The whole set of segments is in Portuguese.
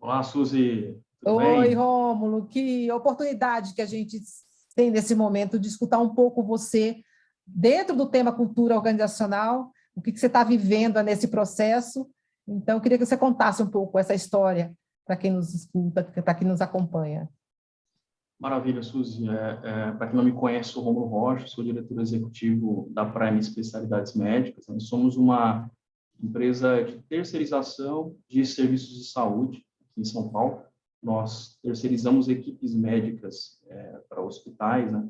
Olá, Suzy, tudo Oi, bem? Rômulo, que oportunidade que a gente tem nesse momento de escutar um pouco você dentro do tema cultura organizacional, o que você está vivendo nesse processo. Então, eu queria que você contasse um pouco essa história para quem nos escuta, para quem nos acompanha. Maravilha, Suzy. Para quem não me conhece, sou Rômulo Rocha, sou diretor executivo da Prime Especialidades Médicas. Nós somos uma empresa de terceirização de serviços de saúde aqui em São Paulo. Nós terceirizamos equipes médicas para hospitais, né?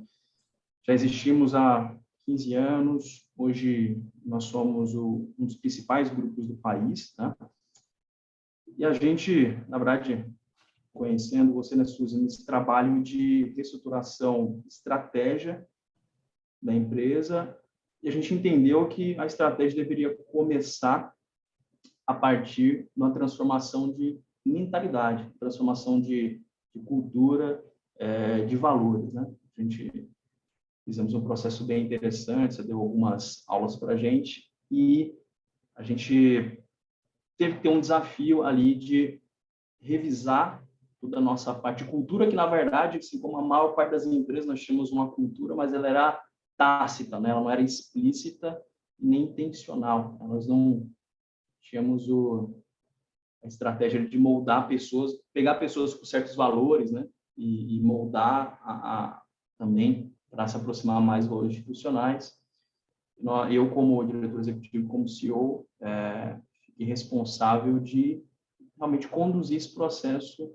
Já existimos há 15 anos. Hoje nós somos um dos principais grupos do país, né? E a gente, na verdade, conhecendo você, né, Suzy, nesse trabalho de reestruturação, estratégia da empresa, e a gente entendeu que a estratégia deveria começar a partir de uma transformação de mentalidade, transformação de cultura, de valores, né? A gente fizemos um processo bem interessante, você deu algumas aulas para a gente, e a gente teve que ter um desafio ali de revisar toda a nossa parte de cultura, que, na verdade, assim como a maior parte das empresas, nós tínhamos uma cultura, mas ela era tácita, né? Ela não era explícita nem intencional. Nós não tínhamos a estratégia de moldar pessoas, pegar pessoas com certos valores, né? E moldar também para se aproximar mais dos valores institucionais. Eu, como diretor executivo, como CEO, fiquei responsável de realmente conduzir esse processo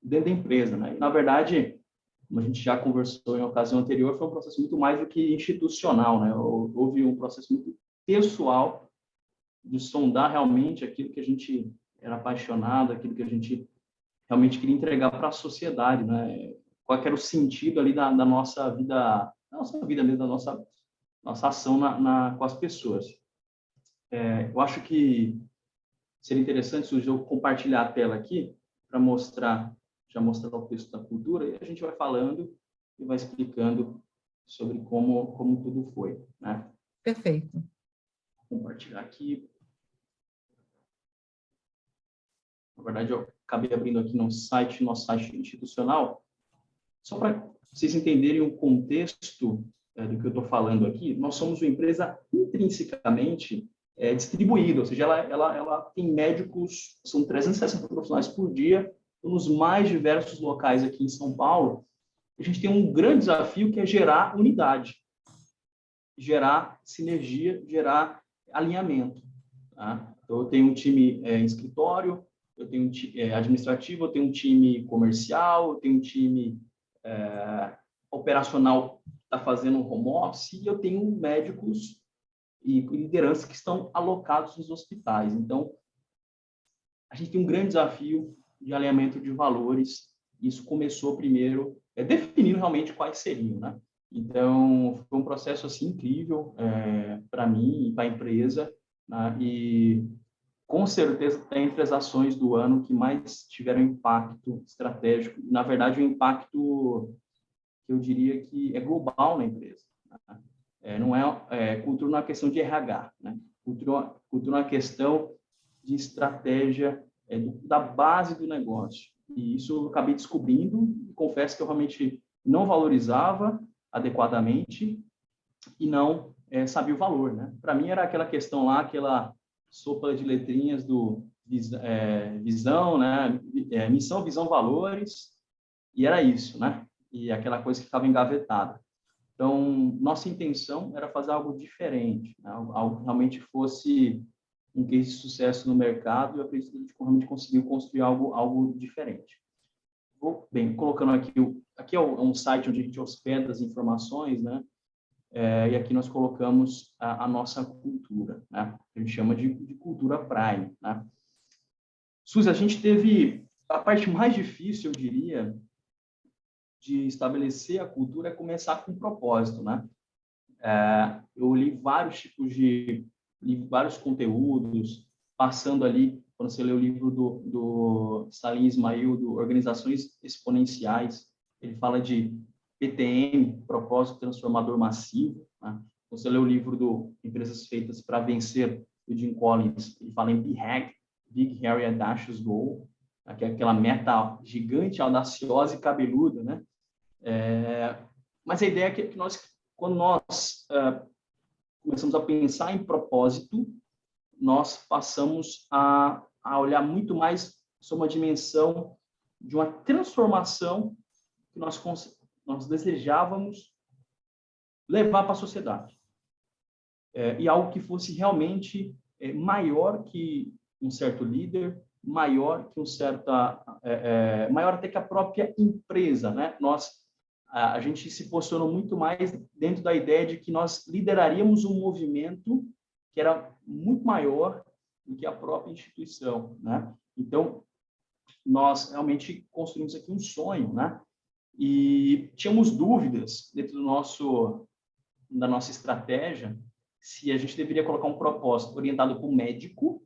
dentro da empresa, né? E, na verdade, como a gente já conversou em ocasião anterior, foi um processo muito mais do que institucional, né? Houve um processo muito pessoal de sondar realmente aquilo que a gente era apaixonado, aquilo que a gente realmente queria entregar para a sociedade, né? Qual que era o sentido ali da nossa vida mesmo, da nossa ação com as pessoas. Eu acho que seria interessante, Suzy, eu compartilhar a tela aqui para já mostrar o texto da cultura, e a gente vai falando e vai explicando sobre como tudo foi, né? Perfeito. Vou compartilhar aqui. Na verdade, eu acabei abrindo aqui nosso site institucional, só para vocês entenderem o contexto do que eu estou falando aqui. Nós somos uma empresa intrinsecamente distribuída, ou seja, ela tem médicos, são 360 profissionais por dia, nos mais diversos locais aqui em São Paulo. A gente tem um grande desafio que é gerar unidade, gerar sinergia, gerar alinhamento. Tá? Então, eu tenho um time em escritório, eu tenho administrativo, eu tenho um time comercial, eu tenho um time operacional que está fazendo um home office, e eu tenho médicos e lideranças que estão alocados nos hospitais. Então, a gente tem um grande desafio de alinhamento de valores. Isso começou primeiro definindo realmente quais seriam, né? Então, foi um processo assim incrível para mim e para a empresa, né? E com certeza está entre as ações do ano que mais tiveram impacto estratégico. Na verdade, o impacto que eu diria que é global na empresa, né? Não cultura não é uma questão de RH, né? Cultura é uma questão de estratégia da base do negócio. E isso eu acabei descobrindo, e confesso que eu realmente não valorizava adequadamente e não sabia o valor, né? Para mim era aquela questão lá, aquela sopa de letrinhas do visão, né? Missão, visão, valores, e era isso, né? E aquela coisa que ficava engavetada. Então, nossa intenção era fazer algo diferente, né? Algo que realmente fosse um case de sucesso no mercado, e eu acredito que a gente realmente conseguiu construir algo diferente. Bem, colocando aqui é um site onde a gente hospeda as informações, né? E aqui nós colocamos a nossa cultura, né? A gente chama de cultura Prime, né? Suzy, a gente teve a parte mais difícil, eu diria, de estabelecer a cultura é começar com propósito, né? Eu li vários conteúdos, passando ali, quando você lê o livro do Salim Ismail, do Organizações Exponenciais, ele fala de PTM, Propósito Transformador Massivo, né? Você lê o livro do Empresas Feitas para Vencer, do Jim Collins, ele fala em BHAG, Big Hairy Audacious Goal. aquela meta gigante, audaciosa e cabeluda, né? Mas a ideia é que quando nós começamos a pensar em propósito, nós passamos a olhar muito mais sobre uma dimensão de uma transformação que nós desejávamos levar para a sociedade. E algo que fosse realmente maior que um certo líder, maior que maior até que a própria empresa, né? A gente se posicionou muito mais dentro da ideia de que nós lideraríamos um movimento que era muito maior do que a própria instituição, né? Então, nós realmente construímos aqui um sonho, né? E tínhamos dúvidas dentro da nossa estratégia se a gente deveria colocar um propósito orientado para o médico,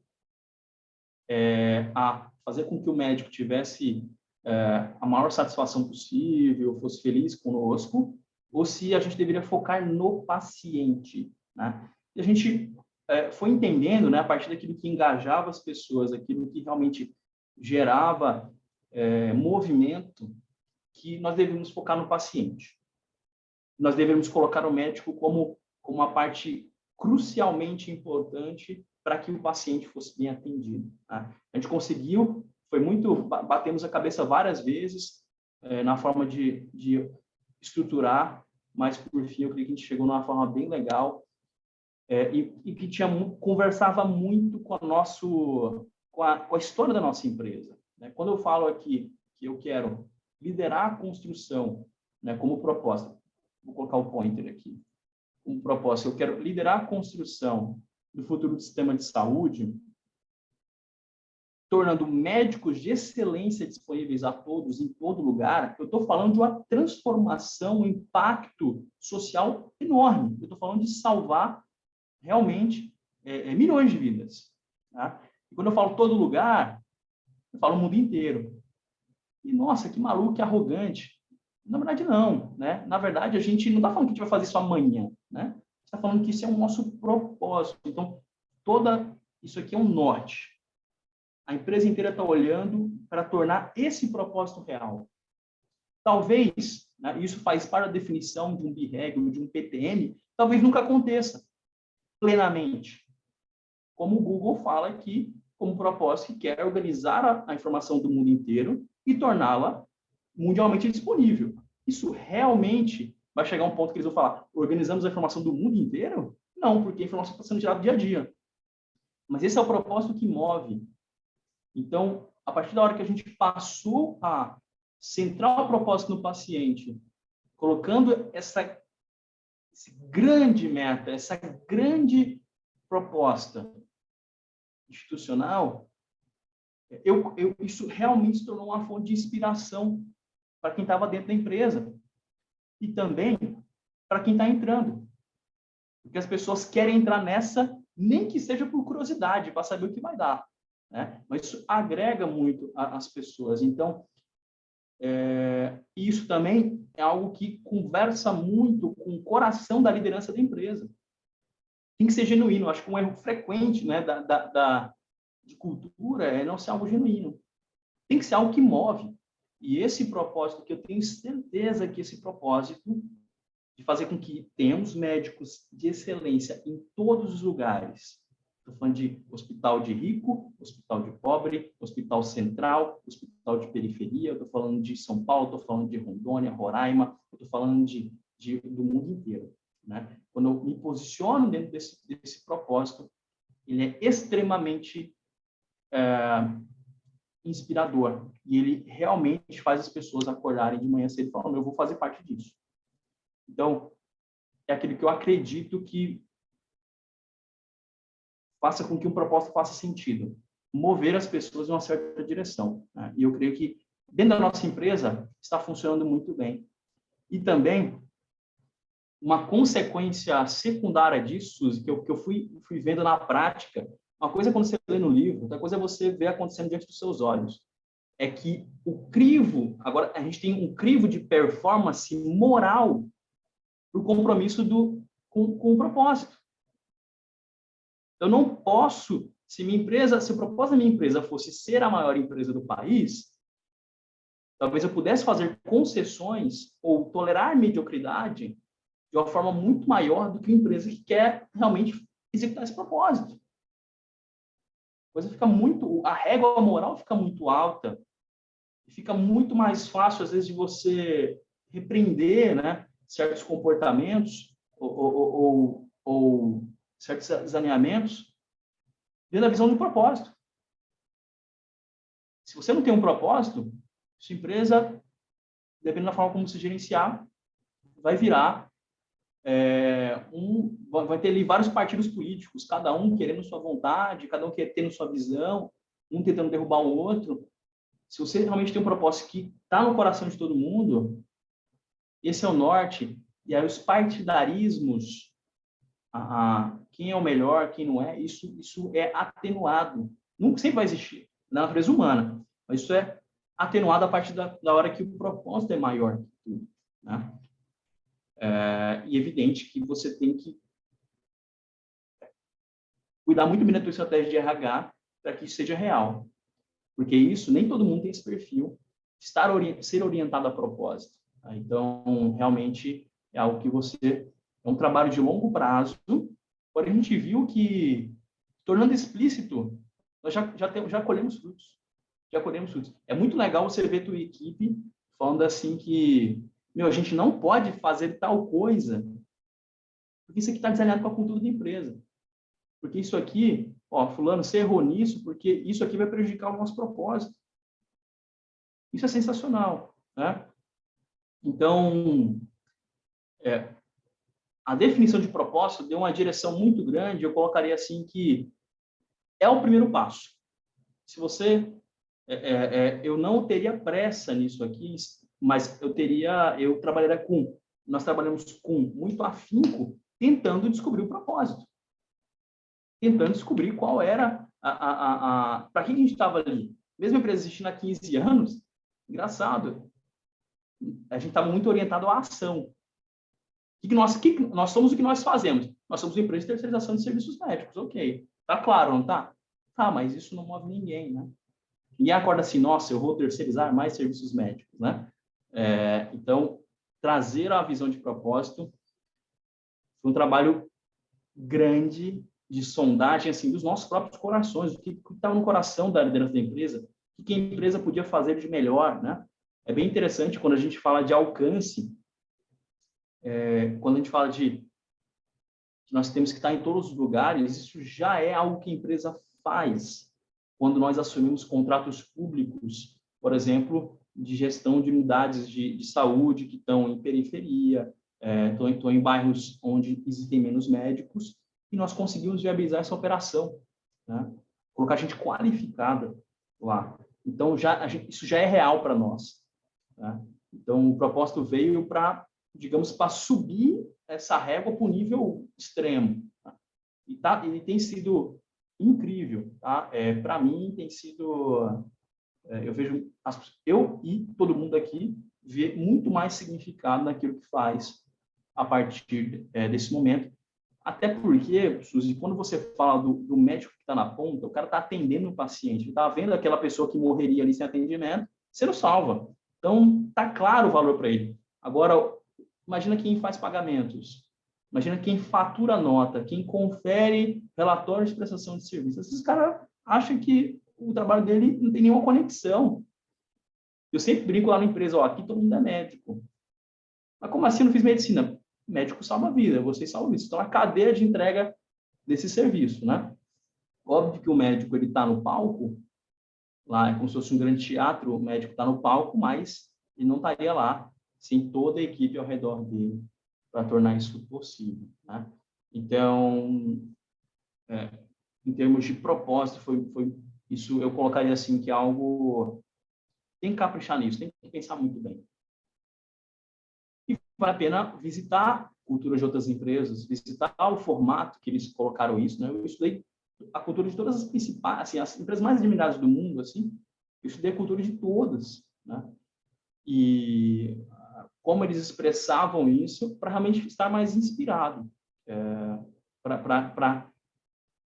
a fazer com que o médico tivesse a maior satisfação possível, fosse feliz conosco, ou se a gente deveria focar no paciente, né? E a gente foi entendendo, né, a partir daquilo que engajava as pessoas, aquilo que realmente gerava movimento, que nós devemos focar no paciente. Nós devemos colocar o médico como uma parte crucialmente importante para que o paciente fosse bem atendido, tá? A gente conseguiu, batemos a cabeça várias vezes na forma de estruturar, mas por fim eu creio que a gente chegou numa forma bem legal e que conversava muito com a história da nossa empresa, né? Quando eu falo aqui que eu quero liderar a construção, né, como proposta, vou colocar o pointer aqui, como proposta, eu quero liderar a construção do futuro do sistema de saúde, tornando médicos de excelência disponíveis a todos, em todo lugar. Eu estou falando de uma transformação, um impacto social enorme. Eu estou falando de salvar realmente milhões de vidas, tá? E quando eu falo todo lugar, eu falo o mundo inteiro. E, nossa, que maluco, que arrogante. Na verdade, não, né? Na verdade, a gente não está falando que a gente vai fazer isso amanhã, né? Está falando que isso é o nosso propósito. Então, isso aqui é um norte. A empresa inteira está olhando para tornar esse propósito real. Talvez, né, isso faz parte da definição de um BREG ou de um PTM, talvez nunca aconteça plenamente. Como o Google fala aqui, como propósito que quer organizar a informação do mundo inteiro e torná-la mundialmente disponível. Isso realmente vai chegar a um ponto que eles vão falar, organizamos a informação do mundo inteiro? Não, porque a informação está sendo gerada dia a dia. Mas esse é o propósito que move. Então, a partir da hora que a gente passou a centrar o propósito no paciente, colocando essa grande meta, essa grande proposta institucional, isso realmente se tornou uma fonte de inspiração para quem estava dentro da empresa e também para quem está entrando. Porque as pessoas querem entrar nessa, nem que seja por curiosidade, para saber o que vai dar, né? Mas isso agrega muito às pessoas. Então, isso também é algo que conversa muito com o coração da liderança da empresa. Tem que ser genuíno. Acho que um erro frequente, né, de cultura é não ser algo genuíno. Tem que ser algo que move. E esse propósito, que eu tenho certeza que esse propósito de fazer com que tenhamos médicos de excelência em todos os lugares. Estou falando de hospital de rico, hospital de pobre, hospital central, hospital de periferia, estou falando de São Paulo, estou falando de Rondônia, Roraima, estou falando do mundo inteiro, né? Quando eu me posiciono dentro desse propósito, ele é extremamente inspirador. E ele realmente faz as pessoas acordarem de manhã cedo e falarem, eu vou fazer parte disso. Então, é aquilo que eu acredito que faça com que um propósito faça sentido. Mover as pessoas em uma certa direção, né? E eu creio que, dentro da nossa empresa, está funcionando muito bem. E também, uma consequência secundária disso, Suzy, que eu fui vendo na prática, uma coisa é quando você lê no livro, outra coisa é você ver acontecendo diante dos seus olhos. É que o crivo, agora a gente tem um crivo de performance moral para o compromisso com o propósito. Eu não posso se o propósito da minha empresa fosse ser a maior empresa do país, talvez eu pudesse fazer concessões ou tolerar mediocridade de uma forma muito maior do que uma empresa que quer realmente executar esse propósito. A régua moral fica muito alta, fica muito mais fácil, às vezes, de você repreender, né, certos comportamentos ou certos desalinhamentos dentro da visão de um propósito. Se você não tem um propósito, sua empresa, dependendo da forma como se gerenciar, vai virar vai ter ali vários partidos políticos, cada um querendo sua vontade, cada um tendo sua visão, um tentando derrubar o outro. Se você realmente tem um propósito que está no coração de todo mundo, esse é o norte. E aí os partidarismos, quem é o melhor, quem não é, isso é atenuado. Nunca sempre vai existir na natureza humana, mas isso é atenuado a partir da hora que o propósito é maior que tudo, né? E é evidente que você tem que cuidar muito bem da tua estratégia de RH para que isso seja real. Porque isso, nem todo mundo tem esse perfil de ser orientado a propósito. Tá? Então, realmente, é algo que é um trabalho de longo prazo, porém a gente viu que, tornando explícito, nós já colhemos frutos. Já colhemos frutos. É muito legal você ver tua equipe falando assim que, a gente não pode fazer tal coisa, porque isso aqui está desalinhado com a cultura da empresa. Porque isso aqui, fulano, você errou nisso, porque isso aqui vai prejudicar o nosso propósito. Isso é sensacional, né? Então, a definição de propósito deu uma direção muito grande, eu colocaria assim que é o primeiro passo. Se você... eu não teria pressa nisso aqui, mas nós trabalhamos com muito afinco, tentando descobrir o propósito. Tentando descobrir qual era para que a gente estava ali. Mesmo a empresa existindo há 15 anos, engraçado, a gente estava muito orientado à ação. Nós somos o que nós fazemos? Nós somos uma empresa de terceirização de serviços médicos, ok. Tá claro, não tá? Tá, mas isso não move ninguém, né? Ninguém acorda assim, nossa, eu vou terceirizar mais serviços médicos, né? Então, trazer a visão de propósito foi um trabalho grande de sondagem assim dos nossos próprios corações, o que estava no coração da liderança da empresa, o que a empresa podia fazer de melhor, né? É bem interessante quando a gente fala de alcance, quando a gente fala de que nós temos que estar em todos os lugares, isso já é algo que a empresa faz quando nós assumimos contratos públicos, por exemplo, de gestão de unidades de saúde que estão em periferia, estão em bairros onde existem menos médicos, e nós conseguimos viabilizar essa operação, né? Colocar gente qualificada lá. Então, isso já é real para nós, né? Então, o propósito veio para, digamos, para subir essa régua para o nível extremo. Tá? E tem sido incrível. Tá? Para mim, tem sido... eu vejo... eu e todo mundo aqui vê muito mais significado naquilo que faz a partir desse momento. Até porque, Suzy, quando você fala do médico que está na ponta, o cara está atendendo o paciente, está vendo aquela pessoa que morreria ali sem atendimento, você não salva. Então, está claro o valor para ele. Agora, imagina quem faz pagamentos, imagina quem fatura nota, quem confere relatórios de prestação de serviço. Esses caras acham que o trabalho dele não tem nenhuma conexão. Eu sempre brinco lá na empresa, aqui todo mundo é médico. Mas como assim eu não fiz medicina? Médico salva a vida, vocês salvam isso. Então, a cadeia de entrega desse serviço, né? Óbvio que o médico ele está no palco, lá é como se fosse um grande teatro, o médico está no palco, mas ele não estaria lá sem toda a equipe ao redor dele para tornar isso possível, né? Então, em termos de propósito, foi isso eu colocaria assim que é algo tem que caprichar nisso, tem que pensar muito bem. E vale a pena visitar culturas de outras empresas, visitar o formato que eles colocaram isso, né? Eu estudei a cultura de todas as principais, assim, as empresas mais admiradas do mundo, assim, eu estudei a cultura de todas, né? E como eles expressavam isso para realmente estar mais inspirado, para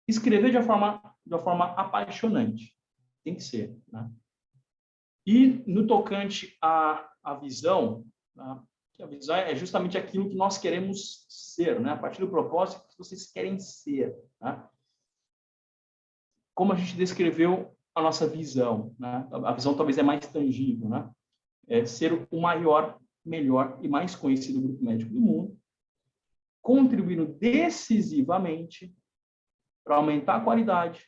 escrever de uma forma de uma forma apaixonante. Tem que ser, né? E no tocante à visão, tá? Que a visão é justamente aquilo que nós queremos ser, né? A partir do propósito que vocês querem ser, tá? Como a gente descreveu a nossa visão, né? A visão talvez é mais tangível, né? É ser o maior, melhor e mais conhecido grupo médico do mundo, contribuindo decisivamente para aumentar a qualidade,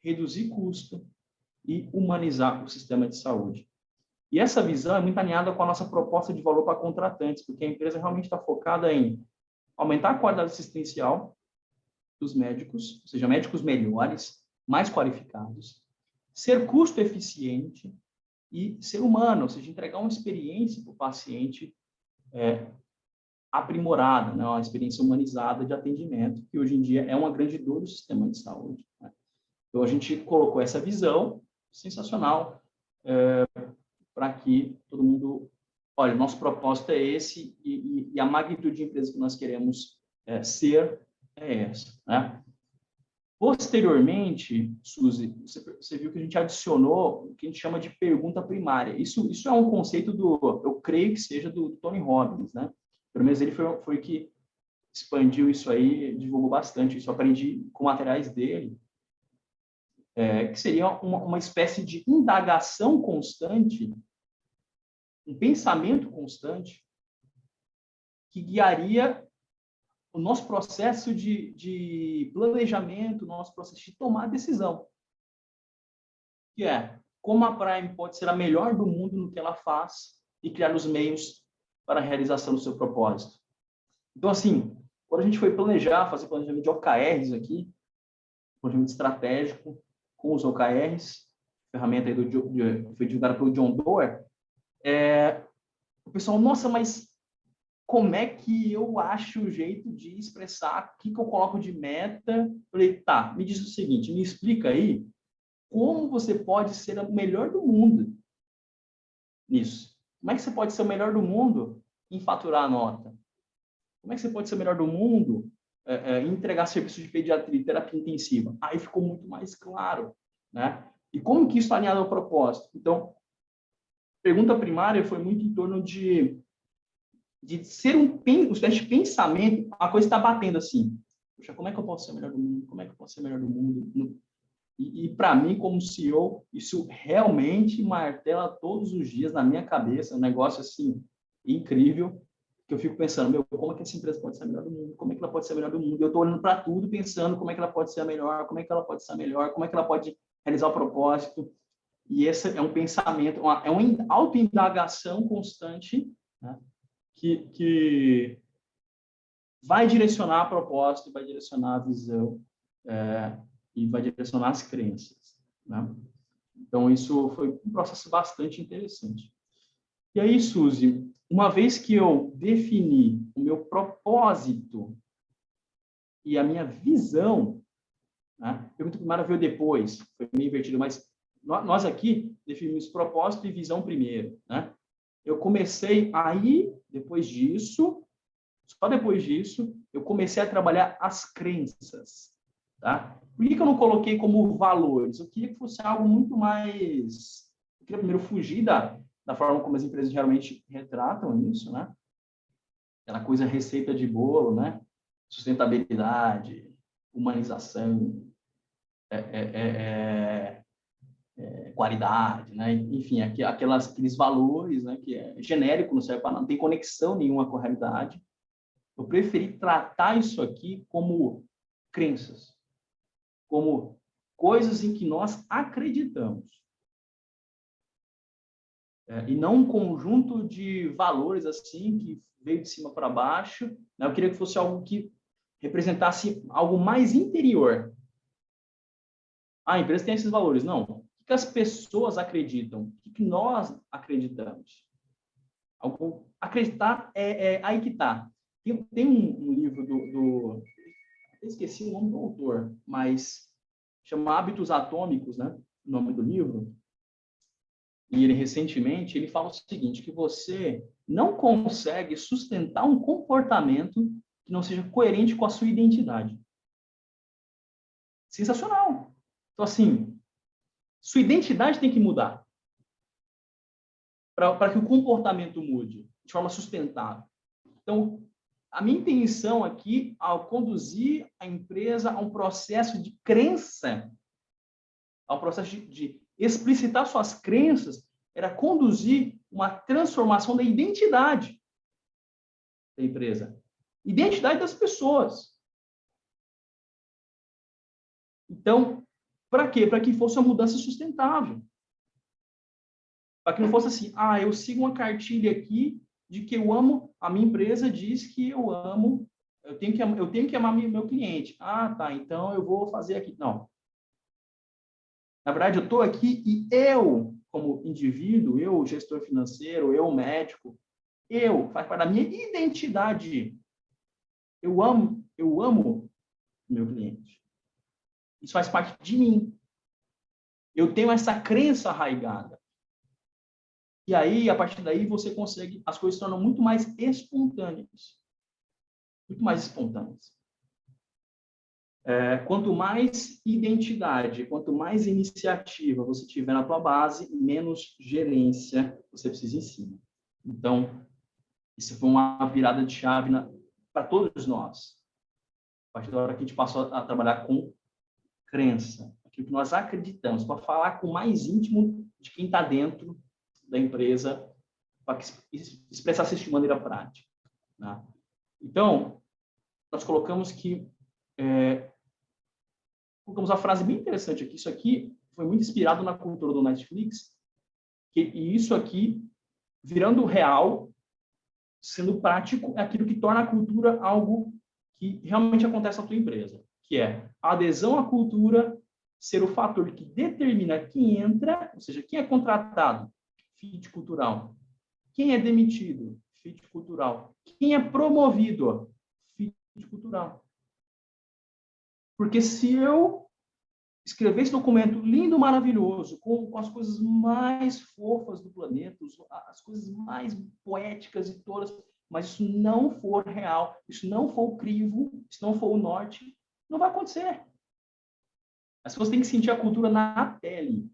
reduzir custo e humanizar o sistema de saúde. E essa visão é muito alinhada com a nossa proposta de valor para contratantes, porque a empresa realmente está focada em aumentar a qualidade assistencial dos médicos, ou seja, médicos melhores, mais qualificados, ser custo eficiente e ser humano, ou seja, entregar uma experiência para o paciente aprimorada, né? Uma experiência humanizada de atendimento, que hoje em dia é uma grande dor do sistema de saúde, né? Então, a gente colocou essa visão sensacional para que todo mundo... Olha, nosso propósito é esse e a magnitude de empresa que nós queremos ser é essa, né? Posteriormente, Suzy, você viu que a gente adicionou o que a gente chama de pergunta primária. Isso é um conceito eu creio que seja do Tony Robbins, né? Pelo menos ele foi que expandiu isso aí, divulgou bastante. Isso eu aprendi com materiais dele, que seria uma espécie de indagação constante, um pensamento constante que guiaria o nosso processo de planejamento, o nosso processo de tomar decisão. Que é como a Prime pode ser a melhor do mundo no que ela faz e criar os meios para a realização do seu propósito. Então, assim, quando a gente foi fazer planejamento de OKRs aqui, planejamento estratégico com os OKRs, ferramenta aí foi divulgada pelo John Doerr, o pessoal, nossa, mas como é que eu acho o jeito de expressar o que eu coloco de meta? Eu falei, tá, me diz o seguinte, me explica aí como você pode ser o melhor do mundo nisso. Como é que você pode ser o melhor do mundo em faturar a nota? Como é que você pode ser o melhor do mundo em entregar serviços de pediatria e terapia intensiva? Aí ficou muito mais claro, né? E como que isso está alinhado ao propósito? Então, pergunta primária foi muito em torno de ser um pensamento, a coisa está batendo assim. Poxa, como é que eu posso ser o melhor do mundo? Como é que eu posso ser o melhor do mundo? E para mim, como CEO, isso realmente martela todos os dias na minha cabeça, um negócio assim incrível, que eu fico pensando, como é que essa empresa pode ser a melhor do mundo? Como é que ela pode ser a melhor do mundo? Eu estou olhando para tudo, pensando como é que ela pode ser a melhor, como é que ela pode ser a melhor, como é que ela pode realizar o propósito. E esse é um pensamento, é uma autoindagação constante, né? Que vai direcionar a proposta, vai direcionar a visão e vai direcionar as crenças, né? Então, isso foi um processo bastante interessante. E aí, Suzy, uma vez que eu defini o meu propósito e a minha visão, né? Pergunta primária veio depois, foi meio invertido, mas nós aqui definimos propósito e visão primeiro, né? Eu comecei aí, depois disso, só depois disso, eu comecei a trabalhar as crenças, tá? Por que eu não coloquei como valores? Eu queria que fosse algo muito mais... Eu queria primeiro fugir da forma como as empresas geralmente retratam isso, né? Aquela coisa receita de bolo, né? Sustentabilidade, humanização, qualidade, né? Enfim, aqueles valores, né? Que é genérico, não serve para nada, não tem conexão nenhuma com a realidade. Eu preferi tratar isso aqui como crenças, como coisas em que nós acreditamos. E não um conjunto de valores assim que veio de cima para baixo, né? Eu queria que fosse algo que representasse algo mais interior. A empresa tem esses valores. Não. O que as pessoas acreditam? O que nós acreditamos? Acreditar aí que está. Tem um livro eu esqueci o nome do autor, mas chama Hábitos Atômicos, né? O nome do livro. E recentemente, ele fala o seguinte, que você não consegue sustentar um comportamento que não seja coerente com a sua identidade. Sensacional. Então, assim, sua identidade tem que mudar para que o comportamento mude de forma sustentável. Então, a minha intenção aqui, ao conduzir a empresa a um processo de crença, ao processo de explicitar suas crenças, era conduzir uma transformação da identidade da empresa, identidade das pessoas. Então, para quê? Para que fosse uma mudança sustentável. Para que não fosse assim, eu sigo uma cartilha aqui de que eu amo, a minha empresa diz que eu amo, eu tenho que amar meu cliente. Tá, então eu vou fazer aqui. Não. Na verdade, eu estou aqui e eu, como indivíduo, eu, gestor financeiro, eu, médico, faz parte da minha identidade. Eu amo meu cliente. Isso faz parte de mim. Eu tenho essa crença arraigada. E aí, a partir daí, você consegue, as coisas se tornam muito mais espontâneas. Muito mais espontâneas. Quanto mais identidade, quanto mais iniciativa você tiver na tua base, menos gerência você precisa em cima. Então, isso foi uma virada de chave para todos nós. A partir da hora que a gente passou a trabalhar com crença, aquilo que nós acreditamos, para falar com o mais íntimo de quem está dentro da empresa, para expressar isso de maneira prática. Né? Então, nós colocamos colocamos uma frase bem interessante aqui. Isso aqui foi muito inspirado na cultura do Netflix, e isso aqui, virando real, sendo prático, é aquilo que torna a cultura algo que realmente acontece na tua empresa, que é a adesão à cultura ser o fator que determina quem entra, ou seja, quem é contratado, fit cultural, quem é demitido, fit cultural, quem é promovido, fit cultural. Porque se eu escrever esse documento lindo, maravilhoso, com as coisas mais fofas do planeta, as coisas mais poéticas e todas, mas isso não for real, isso não for o crivo, isso não for o norte, não vai acontecer. As pessoas têm que sentir a cultura na pele,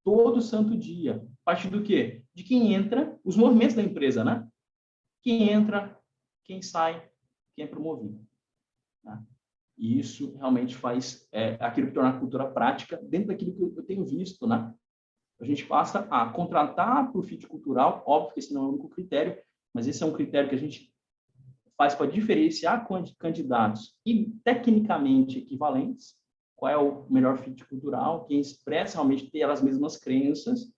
todo santo dia. A partir do quê? De quem entra, os movimentos da empresa, né? Quem entra, quem sai, quem é promovido. Né? E isso realmente faz aquilo que torna a cultura prática dentro daquilo que eu tenho visto, né? A gente passa a contratar para o fit cultural, óbvio que esse não é o único critério, mas esse é um critério que a gente faz para diferenciar candidatos e tecnicamente equivalentes, qual é o melhor fit cultural, quem expressa realmente ter as mesmas crenças,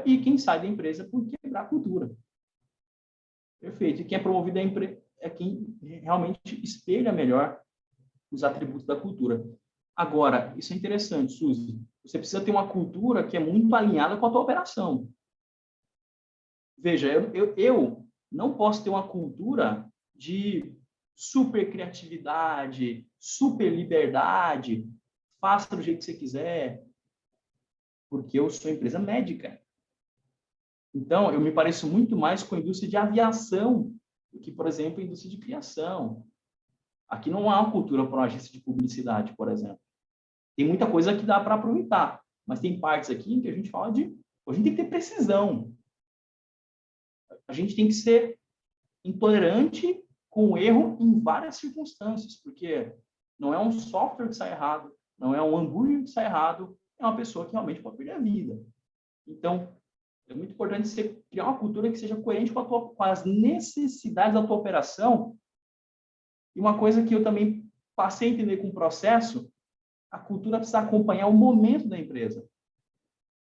e quem sai da empresa por quebrar a cultura. Perfeito. E quem é promovido é quem realmente espelha melhor os atributos da cultura. Agora, isso é interessante, Suzy. Você precisa ter uma cultura que é muito alinhada com a tua operação. Veja, eu não posso ter uma cultura de super criatividade, super liberdade, faça do jeito que você quiser, porque eu sou empresa médica. Então, eu me pareço muito mais com a indústria de aviação do que, por exemplo, a indústria de criação. Aqui não há uma cultura para uma agência de publicidade, por exemplo. Tem muita coisa que dá para aproveitar, mas tem partes aqui que a gente fala a gente tem que ter precisão. A gente tem que ser intolerante com o erro em várias circunstâncias, porque não é um software que sai errado, não é um hambúrguer que sai errado, é uma pessoa que realmente pode perder a vida. Então, é muito importante você criar uma cultura que seja coerente com as necessidades da tua operação. E uma coisa que eu também passei a entender com o processo, a cultura precisa acompanhar o momento da empresa,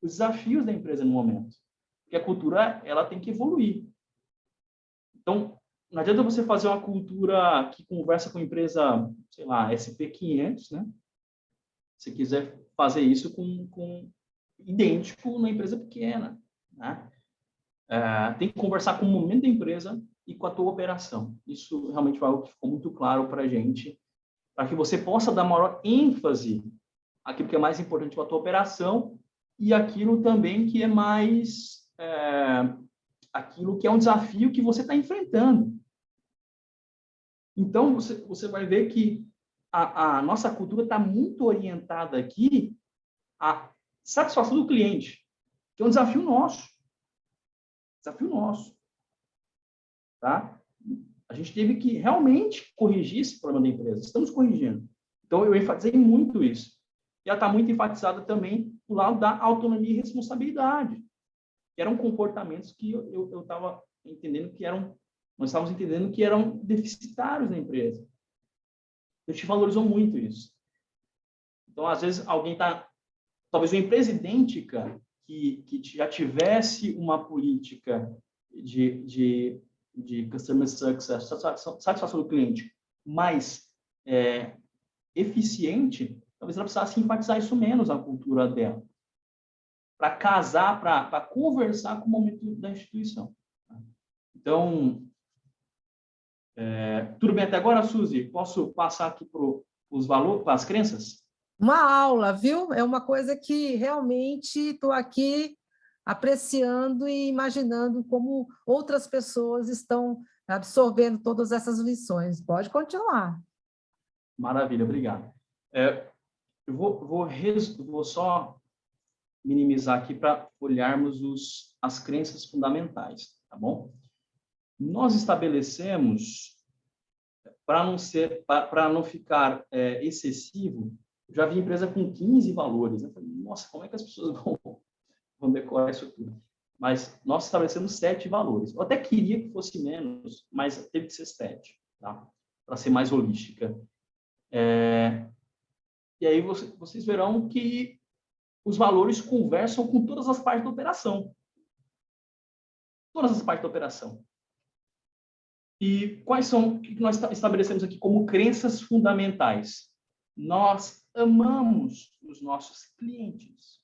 os desafios da empresa no momento. Porque a cultura, ela tem que evoluir. Então, não adianta você fazer uma cultura que conversa com a empresa, sei lá, SP500, né? Se quiser fazer isso com idêntico na empresa pequena, né? Tem que conversar com o momento da empresa e com a tua operação. Isso realmente foi algo que ficou muito claro para a gente, para que você possa dar maior ênfase àquilo que é mais importante para a tua operação e aquilo também que é mais... aquilo que é um desafio que você está enfrentando. Então, você vai ver que a nossa cultura está muito orientada aqui à satisfação do cliente, que é um desafio nosso. Desafio nosso. Tá? A gente teve que realmente corrigir esse problema da empresa. Estamos corrigindo. Então, eu enfatizei muito isso. E ela está muito enfatizada também do lado da autonomia e responsabilidade, que eram comportamentos que eu estava entendendo que eram, nós estávamos entendendo que eram deficitários na empresa. A gente valorizou muito isso. Então, às vezes, alguém está, talvez uma empresa idêntica que já tivesse uma política de customer success, satisfação do cliente, mais eficiente, talvez ela precisasse enfatizar isso menos na cultura dela, para casar, para conversar com o momento da instituição. Então, tudo bem até agora, Suzy? Posso passar aqui para os valores, para as crenças? Uma aula, viu? É uma coisa que realmente estou aqui apreciando e imaginando como outras pessoas estão absorvendo todas essas lições. Pode continuar. Maravilha, obrigado. Eu vou só minimizar aqui para olharmos as crenças fundamentais, tá bom? Nós estabelecemos, para não ficar excessivo, já vi empresa com 15 valores. Eu falei, nossa, como é que as pessoas vão decorar isso tudo? Mas nós estabelecemos 7 valores. Eu até queria que fosse menos, mas teve que ser 7, tá? Para ser mais holística. E aí vocês verão que os valores conversam com todas as partes da operação. Todas as partes da operação. E quais são o que nós estabelecemos aqui como crenças fundamentais? Nós amamos os nossos clientes.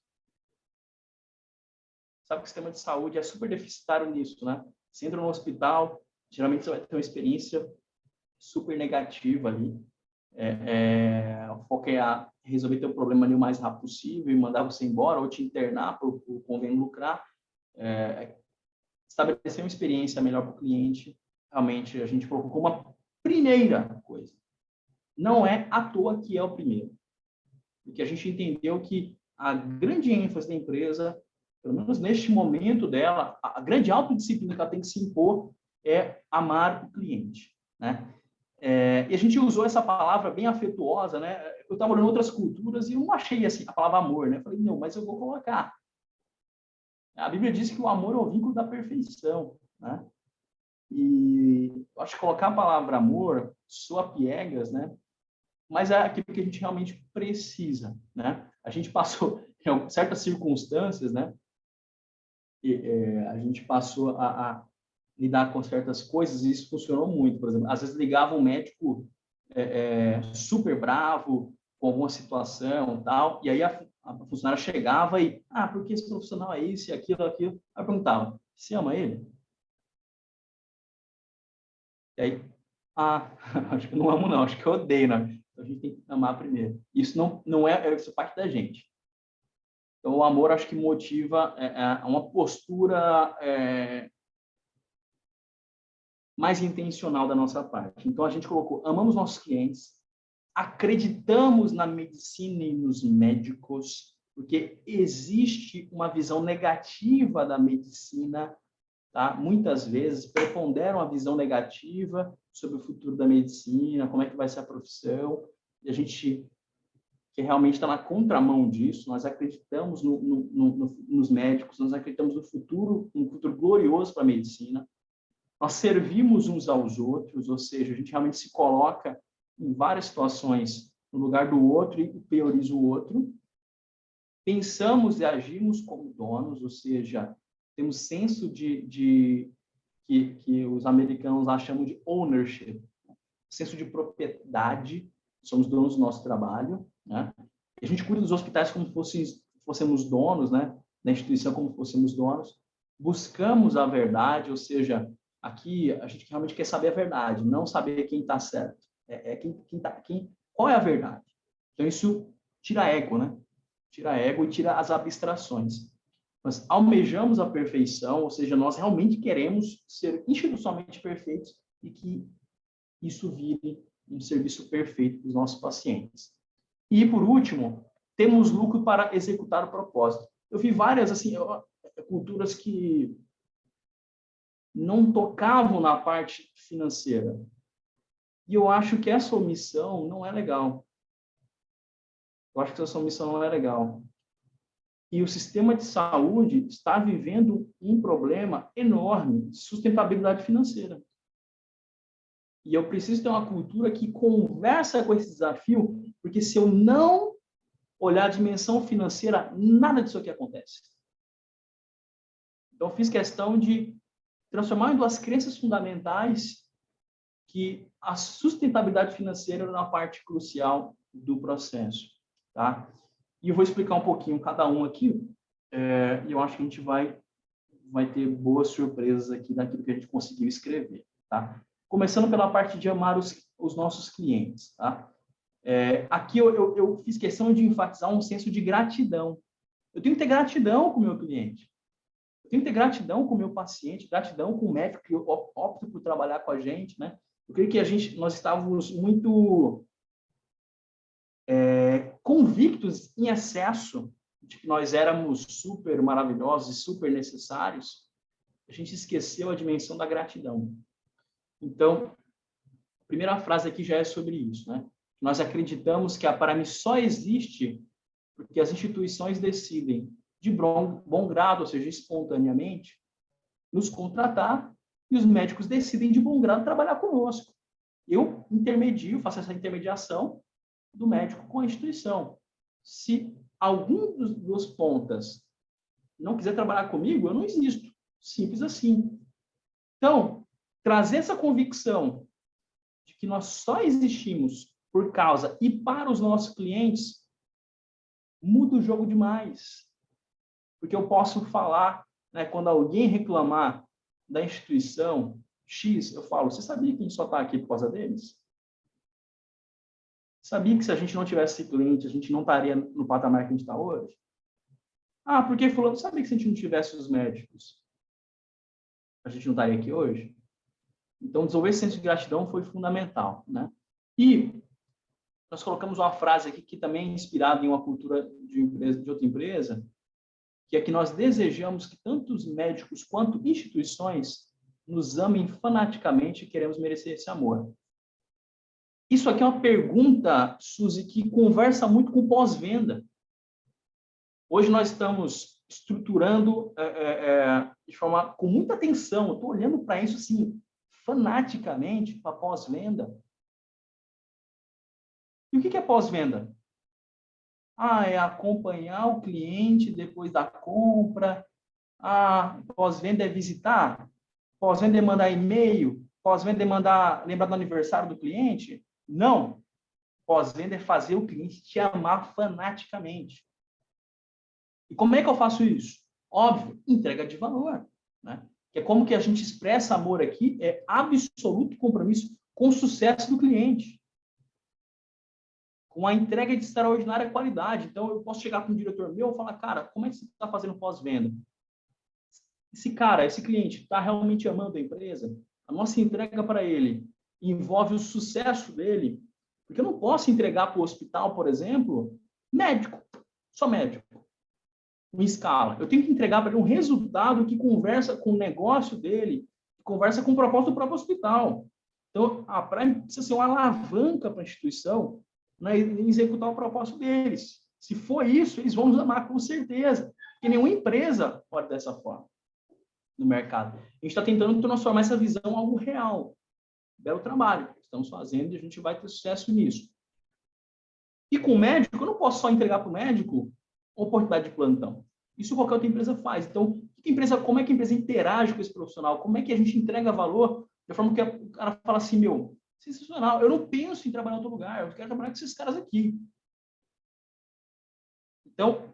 Sabe que o sistema de saúde é super deficitário nisso, né? Você entra no hospital, geralmente você vai ter uma experiência super negativa ali. O foco é resolver teu problema ali o mais rápido possível e mandar você embora ou te internar para o convênio lucrar. Estabelecer uma experiência melhor para o cliente, realmente a gente colocou como uma primeira coisa. Não é à toa que é o primeiro. Porque a gente entendeu que a grande ênfase da empresa, pelo menos neste momento dela, a grande autodisciplina que ela tem que se impor é amar o cliente, né? E a gente usou essa palavra bem afetuosa, né? Eu estava olhando outras culturas e eu não achei assim, a palavra amor, né? Eu falei, não, mas eu vou colocar. A Bíblia diz que o amor é o vínculo da perfeição, né? E eu acho que colocar a palavra amor soa piegas, né? Mas é aquilo que a gente realmente precisa, né? A gente passou, em certas circunstâncias, né? A gente passou a lidar com certas coisas e isso funcionou muito. Por exemplo, às vezes ligava um médico super bravo com alguma situação tal, e aí a funcionária chegava e, porque esse profissional é isso e aquilo. Aí eu perguntava, você ama ele? E aí, acho que eu não amo não, acho que eu odeio, né? Então a gente tem que amar primeiro. Isso não é parte da gente. Então o amor acho que motiva uma postura mais intencional da nossa parte. Então a gente colocou, amamos nossos clientes, acreditamos na medicina e nos médicos, porque existe uma visão negativa da medicina, tá? Muitas vezes preponderam a visão negativa sobre o futuro da medicina, como é que vai ser a profissão, e a gente que realmente está na contramão disso, nós acreditamos nos médicos, nós acreditamos no futuro, um futuro glorioso para a medicina, nós servimos uns aos outros, ou seja, a gente realmente se coloca em várias situações no lugar do outro e prioriza o outro, pensamos e agimos como donos, ou seja, temos senso que os americanos lá chamam de ownership, senso de propriedade, somos donos do nosso trabalho, né? E a gente cuida dos hospitais como se fôssemos donos, né? Da instituição como se fôssemos donos, buscamos a verdade, ou seja, aqui a gente realmente quer saber a verdade, não saber quem está certo, qual é a verdade. Então isso tira ego, né? Tira ego e tira as abstrações. Nós almejamos a perfeição, ou seja, nós realmente queremos ser institucionalmente perfeitos e que isso vire um serviço perfeito para os nossos pacientes. E, por último, temos lucro para executar o propósito. Eu vi várias assim, culturas que não tocavam na parte financeira. E eu acho que essa omissão não é legal. Eu acho que essa omissão não é legal. E o sistema de saúde está vivendo um problema enorme de sustentabilidade financeira. E eu preciso ter uma cultura que conversa com esse desafio, porque se eu não olhar a dimensão financeira, nada disso aqui acontece. Então, eu fiz questão de transformar em duas crenças fundamentais que a sustentabilidade financeira era uma parte crucial do processo, tá? E eu vou explicar um pouquinho cada um aqui, e eu acho que a gente vai ter boas surpresas aqui daquilo que a gente conseguiu escrever, tá? Começando pela parte de amar os nossos clientes, tá? Aqui eu fiz questão de enfatizar um senso de gratidão. Eu tenho que ter gratidão com o meu cliente. Eu tenho que ter gratidão com o meu paciente, gratidão com o médico que opta por trabalhar com a gente, né? Eu creio que nós estávamos muito convictos em excesso de que nós éramos super maravilhosos e super necessários. A gente esqueceu a dimensão da gratidão. Então, a primeira frase aqui já é sobre isso, né? Nós acreditamos que a Prime só existe porque as instituições decidem, de bom grado, ou seja, espontaneamente, nos contratar e os médicos decidem, de bom grado, trabalhar conosco. Eu intermedio, faço essa intermediação do médico com a instituição. Se algum dos pontas não quiser trabalhar comigo, eu não existo. Simples assim. Então, trazer essa convicção de que nós só existimos por causa e para os nossos clientes muda o jogo demais. Porque eu posso falar, né, quando alguém reclamar da instituição X, eu falo, você sabia que a gente só está aqui por causa deles? Sabia que se a gente não tivesse cliente, a gente não estaria no patamar que a gente está hoje? Ah, porque fulano, sabia que se a gente não tivesse os médicos, a gente não estaria aqui hoje? Então, desenvolver esse senso de gratidão foi fundamental, né? E nós colocamos uma frase aqui que também é inspirada em uma cultura de outra empresa, que é que nós desejamos que tanto os médicos quanto instituições nos amem fanaticamente e queremos merecer esse amor. Isso aqui é uma pergunta, Suzy, que conversa muito com pós-venda. Hoje nós estamos estruturando de forma com muita atenção. Eu estou olhando para isso assim, fanaticamente, para pós-venda. E o que é pós-venda? É acompanhar o cliente depois da compra. Pós-venda é visitar. Pós-venda é mandar e-mail. Pós-venda é lembrar do aniversário do cliente. Não. Pós-venda é fazer o cliente te amar fanaticamente. E como é que eu faço isso? Óbvio, entrega de valor, né? Que é como que a gente expressa amor aqui, é absoluto compromisso com o sucesso do cliente. Com a entrega de extraordinária qualidade. Então, eu posso chegar com um diretor meu e falar, cara, como é que você está fazendo pós-venda? Esse cliente está realmente amando a empresa? A nossa entrega para ele envolve o sucesso dele? Porque eu não posso entregar para o hospital, por exemplo, médico, só médico, em escala. Eu tenho que entregar para ele um resultado que conversa com o negócio dele, que conversa com o propósito do próprio hospital. Então, a Prime precisa ser uma alavanca para a instituição, né, em executar o propósito deles. Se for isso, eles vão nos amar com certeza. Porque nenhuma empresa pode dessa forma no mercado. A gente está tentando transformar essa visão em algo real. Belo trabalho. Estamos fazendo e a gente vai ter sucesso nisso. E com o médico, eu não posso só entregar para o médico oportunidade de plantão. Isso qualquer outra empresa faz. Então, como é que a empresa interage com esse profissional? Como é que a gente entrega valor de forma que o cara fala assim, meu, sensacional, eu não penso em trabalhar em outro lugar, eu quero trabalhar com esses caras aqui. Então,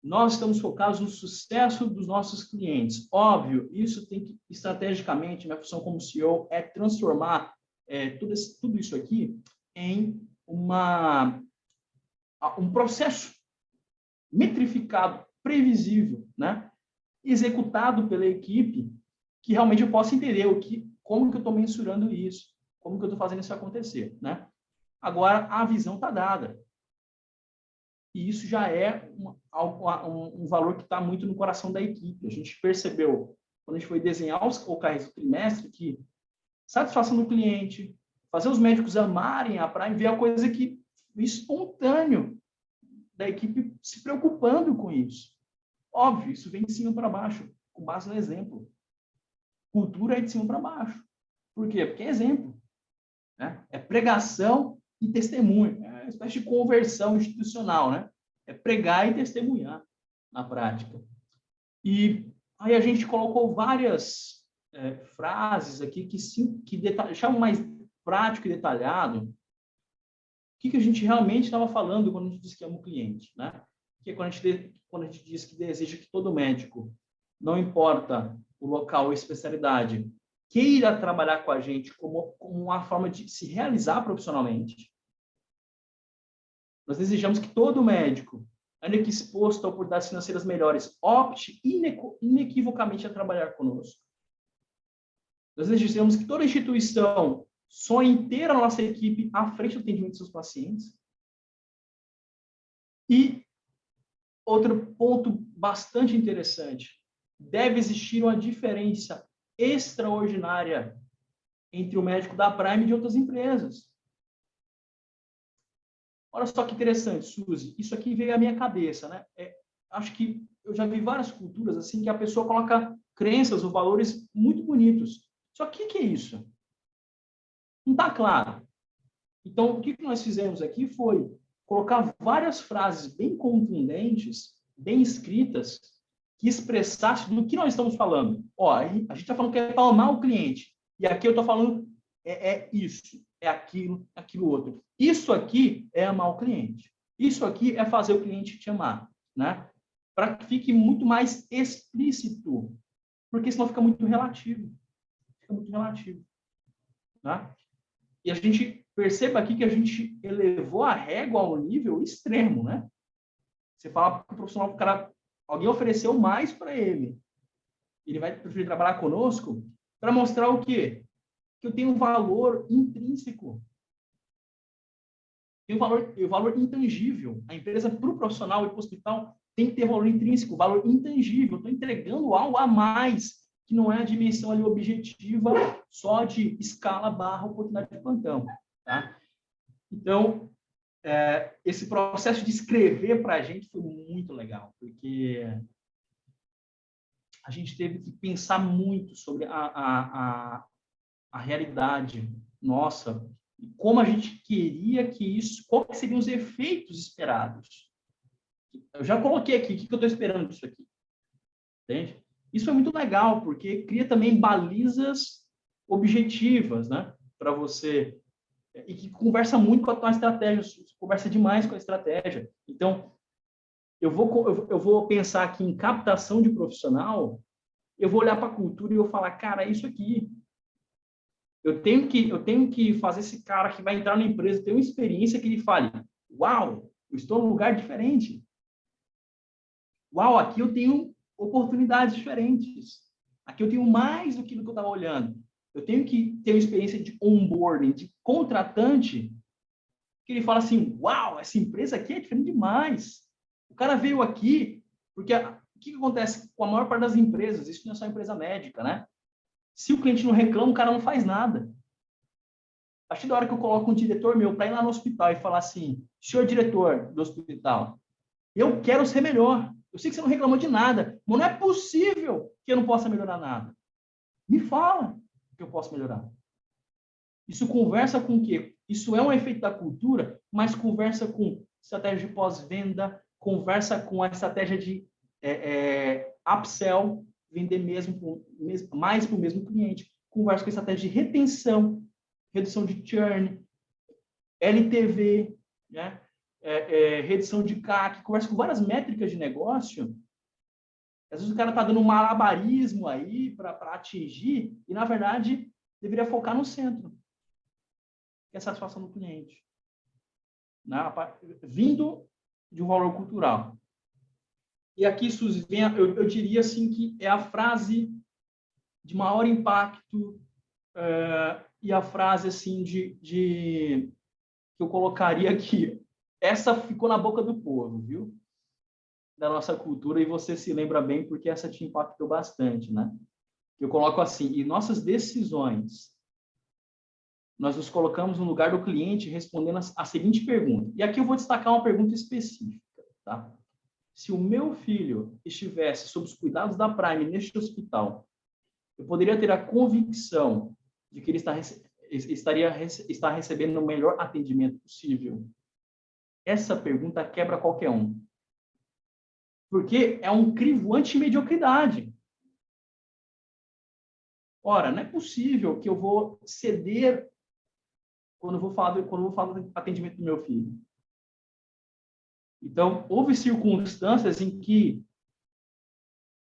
nós estamos focados no sucesso dos nossos clientes. Óbvio, isso tem que, estrategicamente, minha função como CEO é transformar tudo isso aqui em um processo metrificado, previsível, né? Executado pela equipe, que realmente eu possa entender como que eu estou mensurando isso. Como que eu estou fazendo isso acontecer, né? Agora, a visão está dada. E isso já é um valor que está muito no coração da equipe. A gente percebeu, quando a gente foi desenhar os OKRs do trimestre, que satisfação do cliente, fazer os médicos amarem a Prime, ver a coisa que espontâneo da equipe se preocupando com isso. Óbvio, isso vem de cima para baixo, com base no exemplo. Cultura é de cima para baixo. Por quê? Porque é exemplo. Né? É pregação e testemunho. É uma espécie de conversão institucional, né? É pregar e testemunhar na prática. E aí a gente colocou várias frases aqui que deixavam mais prático e detalhado o que a gente realmente estava falando quando a gente disse que ama o cliente, né? Que quando a gente diz que deseja que todo médico, não importa o local ou especialidade, queira trabalhar com a gente como uma forma de se realizar profissionalmente. Nós desejamos que todo médico, ainda que exposto a oportunidades financeiras melhores, opte inequivocamente a trabalhar conosco. Nós desejamos que toda instituição sonhe ter a nossa equipe à frente do atendimento dos seus pacientes. E outro ponto bastante interessante, deve existir uma diferença extraordinária entre o médico da Prime e de outras empresas. Olha só que interessante, Suzy, isso aqui veio à minha cabeça, né? Acho que eu já vi várias culturas assim que a pessoa coloca crenças ou valores muito bonitos. Só que o que é isso? Não está claro. Então, o que nós fizemos aqui foi colocar várias frases bem contundentes, bem escritas, que expressassem do que nós estamos falando. Ó, a gente está falando que é para amar o cliente. E aqui eu estou falando isso, é aquilo outro. Isso aqui é amar o cliente. Isso aqui é fazer o cliente te amar, né? Para que fique muito mais explícito, porque senão fica muito relativo. Fica muito relativo, né? E a gente perceba aqui que a gente elevou a régua ao nível extremo, né? Você fala para o profissional, alguém ofereceu mais para ele. Ele vai preferir trabalhar conosco para mostrar o quê? Que eu tenho um valor intrínseco. Tem um valor intangível. A empresa, para o profissional e para o hospital, tem que ter valor intrínseco, valor intangível. Estou entregando algo a mais, que não é a dimensão ali objetiva, só de escala / oportunidade de plantão. Tá? Então, esse processo de escrever para a gente foi muito legal, porque a gente teve que pensar muito sobre a realidade nossa, e como a gente queria que isso, quais seriam os efeitos esperados. Eu já coloquei aqui, o que eu estou esperando disso aqui? Entende? Isso é muito legal, porque cria também balizas objetivas, né? Para você, e que conversa muito com a tua estratégia, conversa demais com a estratégia. Então, eu vou pensar aqui em captação de profissional, eu vou olhar para a cultura e eu falar, cara, é isso aqui. Eu tenho que fazer esse cara que vai entrar na empresa ter uma experiência que ele fale, uau, eu estou num lugar diferente. Uau, aqui eu tenho oportunidades diferentes. Aqui eu tenho mais do que eu estava olhando. Eu tenho que ter uma experiência de onboarding, de contratante, que ele fala assim, uau, essa empresa aqui é diferente demais. O cara veio aqui, porque o que acontece com a maior parte das empresas? Isso não é só empresa médica, né? Se o cliente não reclama, o cara não faz nada. A partir da hora que eu coloco um diretor meu para ir lá no hospital e falar assim, senhor diretor do hospital, eu quero ser melhor. Eu sei que você não reclamou de nada, mas não é possível que eu não possa melhorar nada. Me fala que eu posso melhorar. Isso conversa com o quê? Isso é um efeito da cultura, mas conversa com estratégia de pós-venda, conversa com a estratégia de upsell, vender mais para o mesmo cliente, conversa com a estratégia de retenção, redução de churn, LTV, né? Redução de CAC, conversa com várias métricas de negócio. Às vezes o cara está dando um malabarismo aí para atingir e, na verdade, deveria focar no centro, que é a satisfação do cliente. Né? Vindo de um valor cultural. E aqui, Suzy, eu diria assim que é a frase de maior impacto e a frase assim que eu colocaria aqui. Essa ficou na boca do povo, viu? Da nossa cultura, e você se lembra bem porque essa te impactou bastante, né? Eu coloco assim: e nossas decisões, nós nos colocamos no lugar do cliente respondendo a seguinte pergunta. E aqui eu vou destacar uma pergunta específica, tá? Se o meu filho estivesse sob os cuidados da Prime neste hospital, eu poderia ter a convicção de que ele está recebendo o melhor atendimento possível? Essa pergunta quebra qualquer um. Porque é um crivo anti-mediocridade. Ora, não é possível que eu vou ceder quando eu vou falar do atendimento do meu filho. Então, houve circunstâncias em que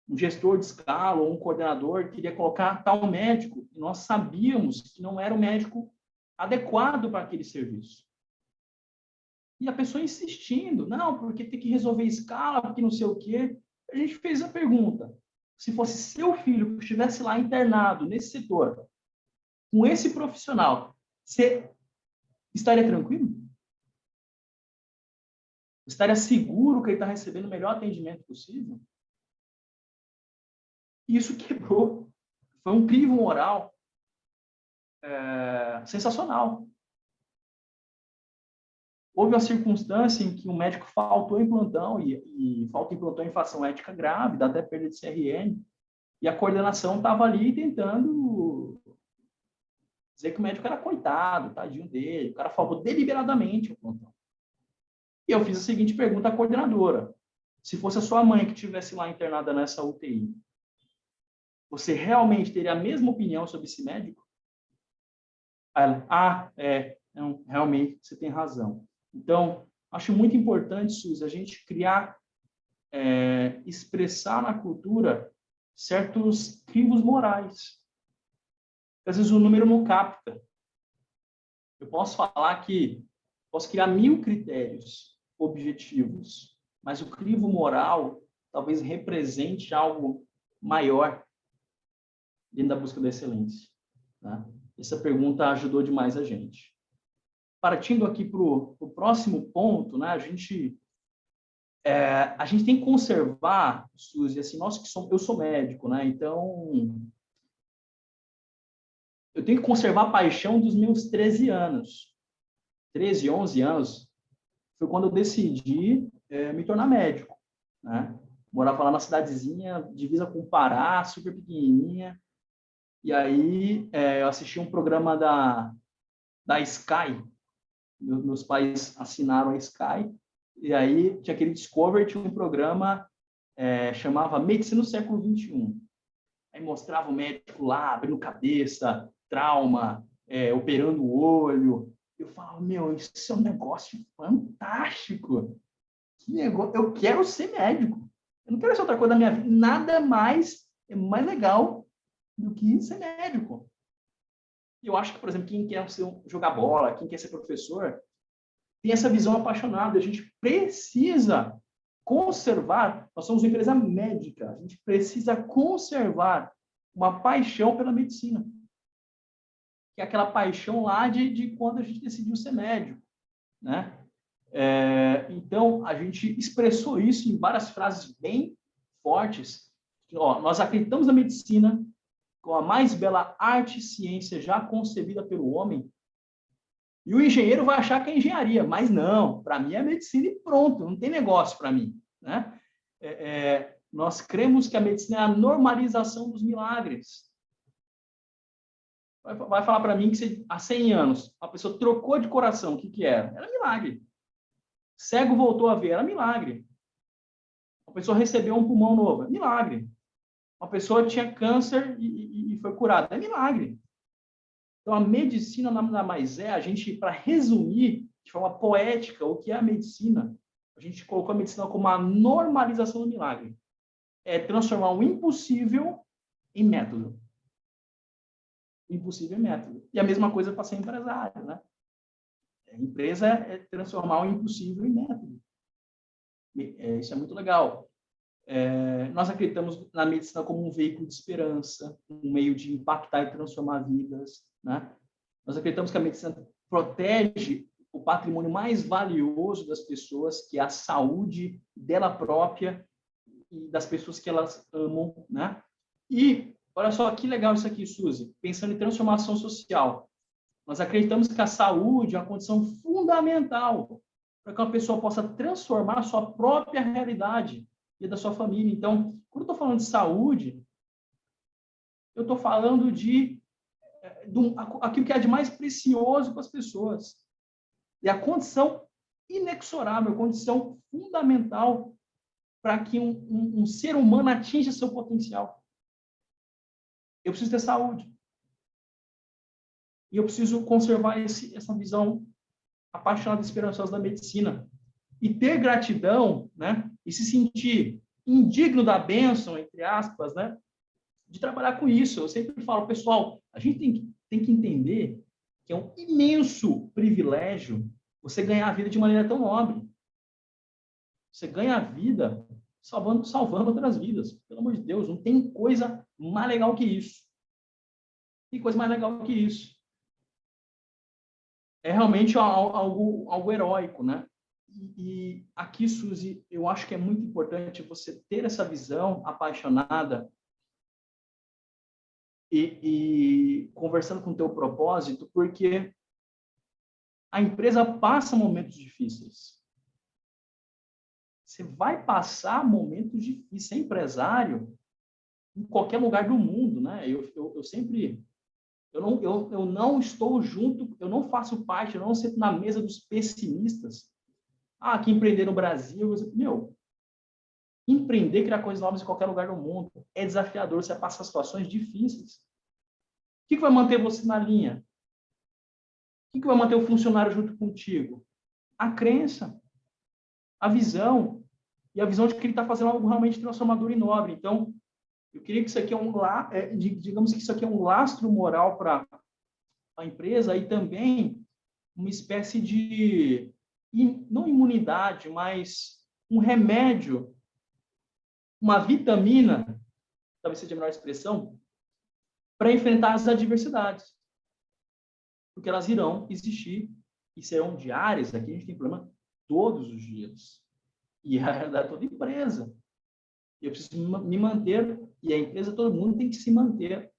um gestor de escala ou um coordenador queria colocar tal médico, e nós sabíamos que não era o médico adequado para aquele serviço. E a pessoa insistindo, não, porque tem que resolver escala, porque não sei o quê. A gente fez a pergunta: se fosse seu filho que estivesse lá internado nesse setor, com esse profissional, você estaria tranquilo? Estaria seguro que ele está recebendo o melhor atendimento possível? Isso quebrou. Foi um crivo moral sensacional. Houve uma circunstância em que um médico faltou em plantão, e falta em plantão em infração ética grave, dá até perda de CRM, e a coordenação estava ali tentando dizer que o médico era coitado, tadinho dele, o cara faltou deliberadamente o plantão. E eu fiz a seguinte pergunta à coordenadora: se fosse a sua mãe que estivesse lá internada nessa UTI, você realmente teria a mesma opinião sobre esse médico? Aí ela, não, realmente, você tem razão. Então, acho muito importante, Suzy, a gente criar, expressar na cultura certos crivos morais. Às vezes o número não capta. Eu posso falar que posso criar 1000 critérios objetivos, mas o crivo moral talvez represente algo maior dentro da busca da excelência, né? Essa pergunta ajudou demais a gente. Partindo aqui para o próximo ponto, né? A gente tem que conservar, Suzy, assim, eu sou médico, né? Então, eu tenho que conservar a paixão dos meus 13 anos. 13, 11 anos foi quando eu decidi me tornar médico, né? Morava lá na cidadezinha, divisa com o Pará, super pequenininha. E aí eu assisti um programa da Sky. Meus pais assinaram a Sky. E aí tinha aquele Discovery, tinha um programa chamava Medicina no Século XXI. Aí mostrava o médico lá, abrindo cabeça, trauma, operando o olho. Eu falava, meu, isso é um negócio fantástico. Que negócio, eu quero ser médico. Eu não quero ser outra coisa da minha vida. Nada mais é mais legal do que ser médico. Eu acho que, por exemplo, quem quer jogar bola, quem quer ser professor, tem essa visão apaixonada. A gente precisa conservar, nós somos uma empresa médica, a gente precisa conservar uma paixão pela medicina. Que é aquela paixão lá de quando a gente decidiu ser médico, né? Então, a gente expressou isso em várias frases bem fortes. Nós acreditamos na medicina com a mais bela arte e ciência já concebida pelo homem. E o engenheiro vai achar que é engenharia, mas não, para mim é medicina e pronto, não tem negócio para mim, né? Nós cremos que a medicina é a normalização dos milagres. Vai falar para mim que há 100 anos a pessoa trocou de coração, o que era? Era milagre. Cego voltou a ver, era milagre. A pessoa recebeu um pulmão novo, milagre. Uma pessoa tinha câncer e foi curada, é milagre. Então, a medicina nada mais a gente, para resumir de forma poética o que é a medicina, a gente colocou a medicina como a normalização do milagre. É transformar o impossível em método. Impossível em método. E a mesma coisa para ser empresário, né? A empresa é transformar o impossível em método. Isso é muito legal. Nós acreditamos na medicina como um veículo de esperança, um meio de impactar e transformar vidas, né? Nós acreditamos que a medicina protege o patrimônio mais valioso das pessoas, que é a saúde dela própria e das pessoas que elas amam, né? E olha só que legal isso aqui, Suzy, pensando em transformação social. Nós acreditamos que a saúde é uma condição fundamental para que uma pessoa possa transformar a sua própria realidade e da sua família. Então, quando eu estou falando de saúde, eu estou falando de aquilo que é de mais precioso para as pessoas. E a condição inexorável, a condição fundamental para que um ser humano atinja seu potencial. Eu preciso ter saúde. E eu preciso conservar essa visão apaixonada e esperançosa da medicina. E ter gratidão, né? E se sentir indigno da bênção, entre aspas, né? De trabalhar com isso. Eu sempre falo, pessoal, a gente tem que entender que é um imenso privilégio você ganhar a vida de maneira tão nobre. Você ganha a vida salvando outras vidas. Pelo amor de Deus, não tem coisa mais legal que isso. Tem coisa mais legal que isso. É realmente algo heróico, né? E aqui, Suzy, eu acho que é muito importante você ter essa visão apaixonada e conversando com o teu propósito, porque a empresa passa momentos difíceis. Você vai passar momentos difíceis. Ser empresário em qualquer lugar do mundo, né? Eu sempre... Eu não estou junto, eu não faço parte, eu não sento na mesa dos pessimistas. Que empreender no Brasil... Meu, empreender, criar coisas novas em qualquer lugar do mundo é desafiador, você passa situações difíceis. O que vai manter você na linha? O que vai manter o funcionário junto contigo? A crença, a visão, e a visão de que ele está fazendo algo realmente transformador e nobre. Então, eu queria que isso aqui digamos que isso aqui é um lastro moral para a empresa e também uma espécie de, não imunidade, mas um remédio, uma vitamina, talvez seja a melhor expressão, para enfrentar as adversidades. Porque elas irão existir e serão diárias. Aqui a gente tem problema todos os dias. E é a realidade toda empresa. Eu preciso me manter, e a empresa, todo mundo tem que se manter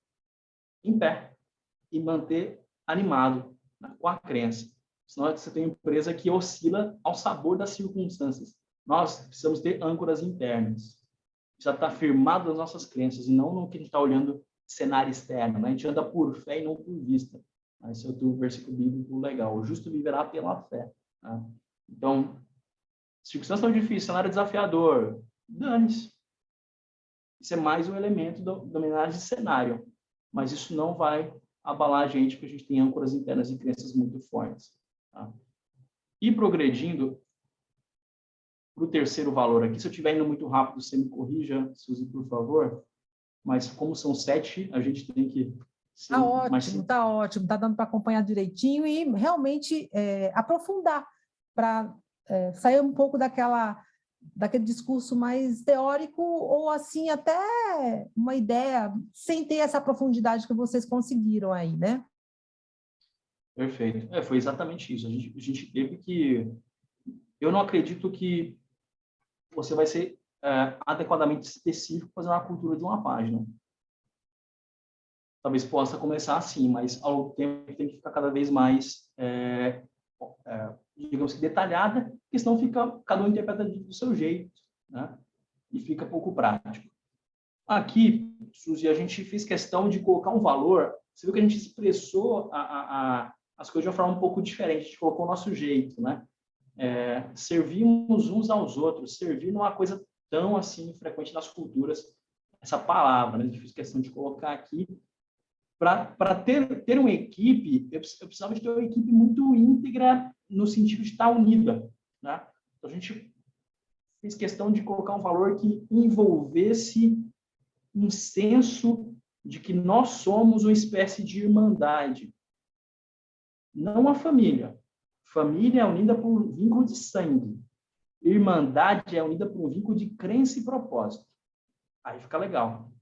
em pé e manter animado, né, com a crença. Senão você tem uma empresa que oscila ao sabor das circunstâncias. Nós precisamos ter âncoras internas. Precisa estar firmado nas nossas crenças e não no que a gente está olhando cenário externo. Né? A gente anda por fé e não por vista. Esse é outro versículo bíblico legal. O justo viverá pela fé. Né? Então, circunstâncias tão difíceis, cenário desafiador, dane-se. Isso é mais um elemento da homenagem de cenário. Mas isso não vai abalar a gente, porque a gente tem âncoras internas e crenças muito fortes. Tá? E progredindo para o terceiro valor aqui, se eu estiver indo muito rápido, você me corrija, Suzy, por favor. Mas como são 7, a gente tem que... Está ótimo, está ótimo. Está dando para acompanhar direitinho e realmente aprofundar para sair um pouco daquele discurso mais teórico ou assim até uma ideia sem ter essa profundidade que vocês conseguiram aí, né? Perfeito. Foi exatamente isso. A gente teve que... Eu não acredito que você vai ser adequadamente específico fazer uma cultura de uma página. Talvez possa começar assim, mas ao tempo tem que ficar cada vez mais, digamos que detalhada, porque senão cada um interpreta do seu jeito, né? E fica pouco prático. Aqui, Suzy, a gente fez questão de colocar um valor. Você viu que a gente expressou as coisas de uma forma um pouco diferente, a gente colocou o nosso jeito, né? Servimos uns aos outros. Servir não é uma coisa tão assim frequente nas culturas, essa palavra, né? A gente fez questão de colocar aqui. Para ter uma equipe, eu precisava de ter uma equipe muito íntegra no sentido de estar unida, né? Então, a gente fez questão de colocar um valor que envolvesse um senso de que nós somos uma espécie de irmandade. Não a família. Família é unida por um vínculo de sangue. Irmandade é unida por um vínculo de crença e propósito. Aí fica legal.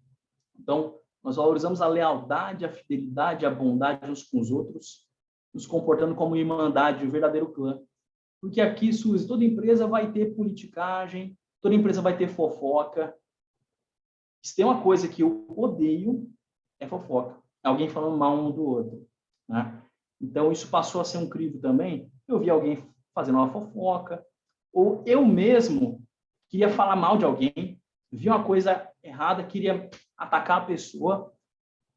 Então, nós valorizamos a lealdade, a fidelidade, a bondade uns com os outros, nos comportando como irmandade, o verdadeiro clã. Porque aqui, Suzy, toda empresa vai ter politicagem, toda empresa vai ter fofoca. Se tem uma coisa que eu odeio, é fofoca. Alguém falando mal um do outro, né? Então, isso passou a ser um crivo também. Eu vi alguém fazendo uma fofoca, ou eu mesmo queria falar mal de alguém, vi uma coisa errada, queria atacar a pessoa.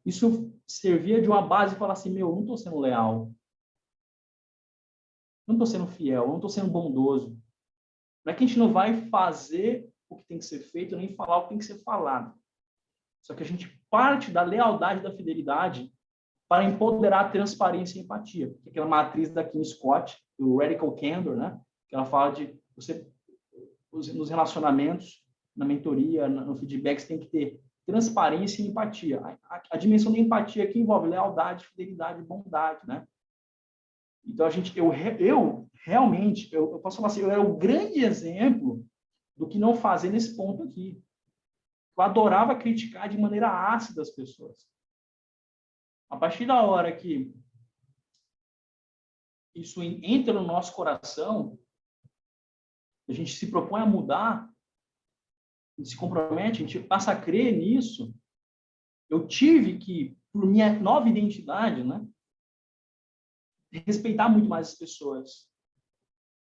Isso servia de uma base e falar assim, meu, eu não estou sendo leal, não estou sendo fiel, não estou sendo bondoso. Não é que a gente não vai fazer o que tem que ser feito, nem falar o que tem que ser falado. Só que a gente parte da lealdade e da fidelidade para empoderar a transparência e empatia. Que é aquela matriz da Kim Scott, do Radical Candor, né? Que ela fala de você, nos relacionamentos, na mentoria, no feedback, você tem que ter transparência e empatia. A dimensão da empatia aqui envolve lealdade, fidelidade e bondade, né? Então, eu realmente, eu posso falar assim, eu era o grande exemplo do que não fazer nesse ponto aqui. Eu adorava criticar de maneira ácida as pessoas. A partir da hora que isso entra no nosso coração, a gente se propõe a mudar, a gente se compromete, a gente passa a crer nisso. Eu tive que, por minha nova identidade, né, respeitar muito mais as pessoas.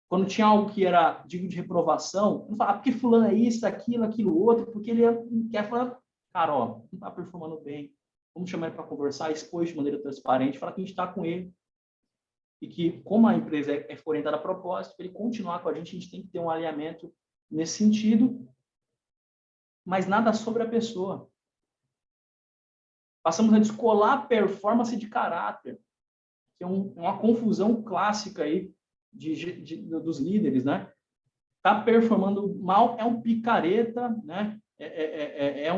Quando tinha algo que era digno de reprovação, eu não falava, porque fulano é isso, aquilo, outro, porque ele quer falar, cara, ó, não está performando bem, vamos chamar ele para conversar, expor de maneira transparente, falar que a gente está com ele. E que, como a empresa é orientada a propósito, para ele continuar com a gente tem que ter um alinhamento nesse sentido, mas nada sobre a pessoa. Passamos a descolar performance de caráter, que é uma confusão clássica aí dos líderes, né? Tá performando mal, é um picareta, né? É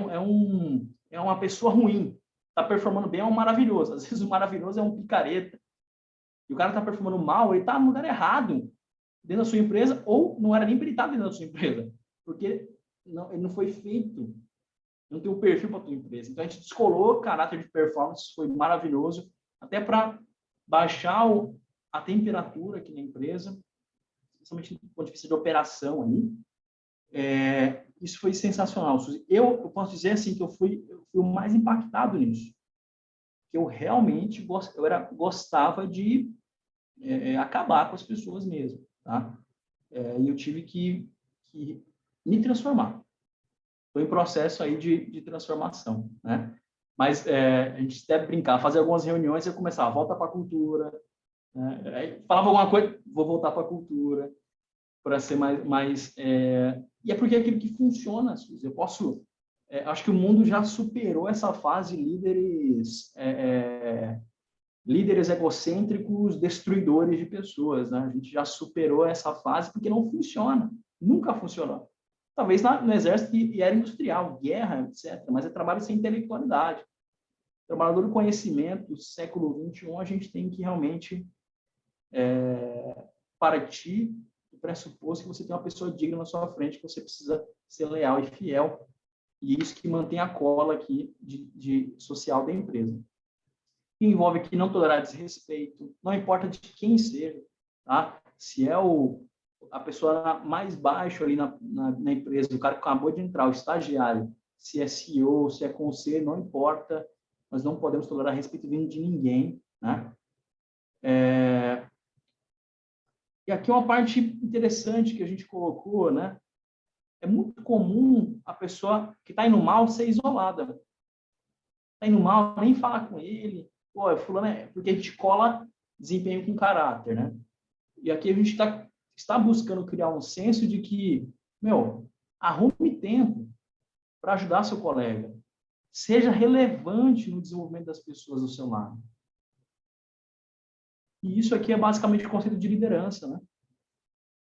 uma pessoa ruim. Tá performando bem, é um maravilhoso. Às vezes o maravilhoso é um picareta. E o cara tá performando mal, ele tá no lugar errado dentro da sua empresa, ou não era nem para ele estar dentro da sua empresa, porque ele não foi feito, não tem um perfil para a tua empresa. Então, a gente descolou o caráter de performance, foi maravilhoso, até para baixar a temperatura aqui na empresa, principalmente do ponto de vista de operação ali. Isso foi sensacional, Suzy. Eu posso dizer assim que eu fui o mais impactado nisso, que eu realmente gostava de acabar com as pessoas mesmo, tá? E eu tive que me transformar. Foi um processo aí de transformação, né? Mas a gente deve brincar, fazer algumas reuniões e eu começava, volta para a cultura, né? Aí falava alguma coisa, vou voltar para a cultura, para ser mais e é porque é aquilo que funciona, Suzy. Eu posso, acho que o mundo já superou essa fase de líderes egocêntricos, destruidores de pessoas, né? A gente já superou essa fase porque não funciona, nunca funcionou. Talvez no exército e era industrial, guerra, etc. Mas é trabalho sem intelectualidade. Trabalhador do conhecimento do século XXI, a gente tem que realmente partir do pressuposto que você tem uma pessoa digna na sua frente, que você precisa ser leal e fiel. E isso que mantém a cola aqui de social da empresa. Que envolve aqui não tolerar desrespeito, não importa de quem seja, tá? Se é a pessoa mais baixa ali na empresa, o cara que acabou de entrar, o estagiário, se é CEO, se é conselho, não importa, nós não podemos tolerar respeito vindo de ninguém, né? E aqui uma parte interessante que a gente colocou, né? É muito comum a pessoa que está indo mal ser isolada. Está indo mal, nem falar com ele. Pô, fulano porque a gente cola desempenho com caráter, né? E aqui a gente está buscando criar um senso de que, arrume tempo para ajudar seu colega. Seja relevante no desenvolvimento das pessoas do seu lado. E isso aqui é basicamente o conceito de liderança, né?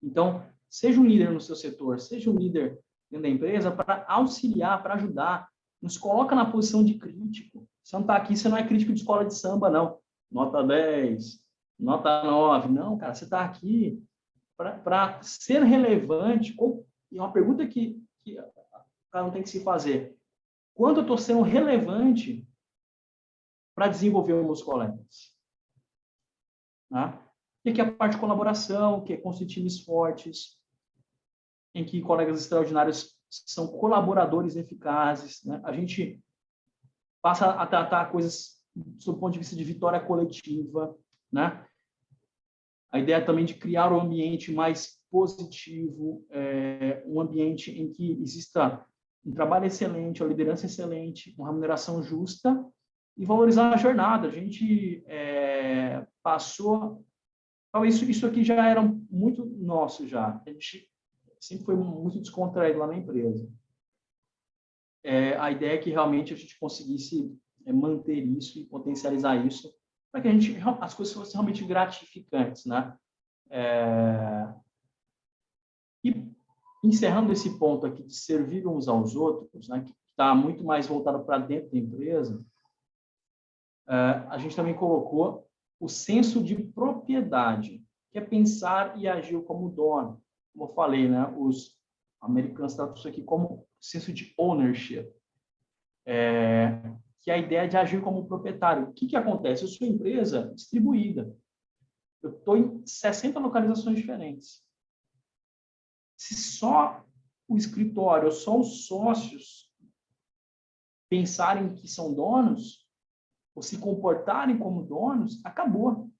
Então, seja um líder no seu setor, seja um líder dentro da empresa para auxiliar, para ajudar. Nos coloca na posição de crítico. Você não está aqui, você não é crítico de escola de samba, não. Nota 10, nota 9. Não, cara, você está aqui para ser relevante. E uma pergunta que o cara não tem que se fazer. Quanto eu estou sendo relevante para desenvolver os meus colegas? né? E aqui a parte de colaboração, que é construir times fortes, em que colegas extraordinários são colaboradores eficazes, né? A gente passa a tratar coisas do ponto de vista de vitória coletiva, né? A ideia também de criar um ambiente mais positivo, um ambiente em que exista um trabalho excelente, uma liderança excelente, uma remuneração justa e valorizar a jornada. A gente passou... Talvez isso aqui já era muito nosso já. A gente sempre foi muito descontraído lá na empresa. A ideia é que realmente a gente conseguisse manter isso e potencializar isso para que as coisas fossem realmente gratificantes, né? E encerrando esse ponto aqui de servir uns aos outros, né, que está muito mais voltado para dentro da empresa, a gente também colocou o senso de propriedade, que é pensar e agir como dono. Como eu falei, né, os americanos tratam isso aqui como senso de ownership, que é a ideia de agir como proprietário. O que acontece? Eu sou empresa distribuída. Eu estou em 60 localizações diferentes. Se só o escritório, só os sócios pensarem que são donos, ou se comportarem como donos, acabou.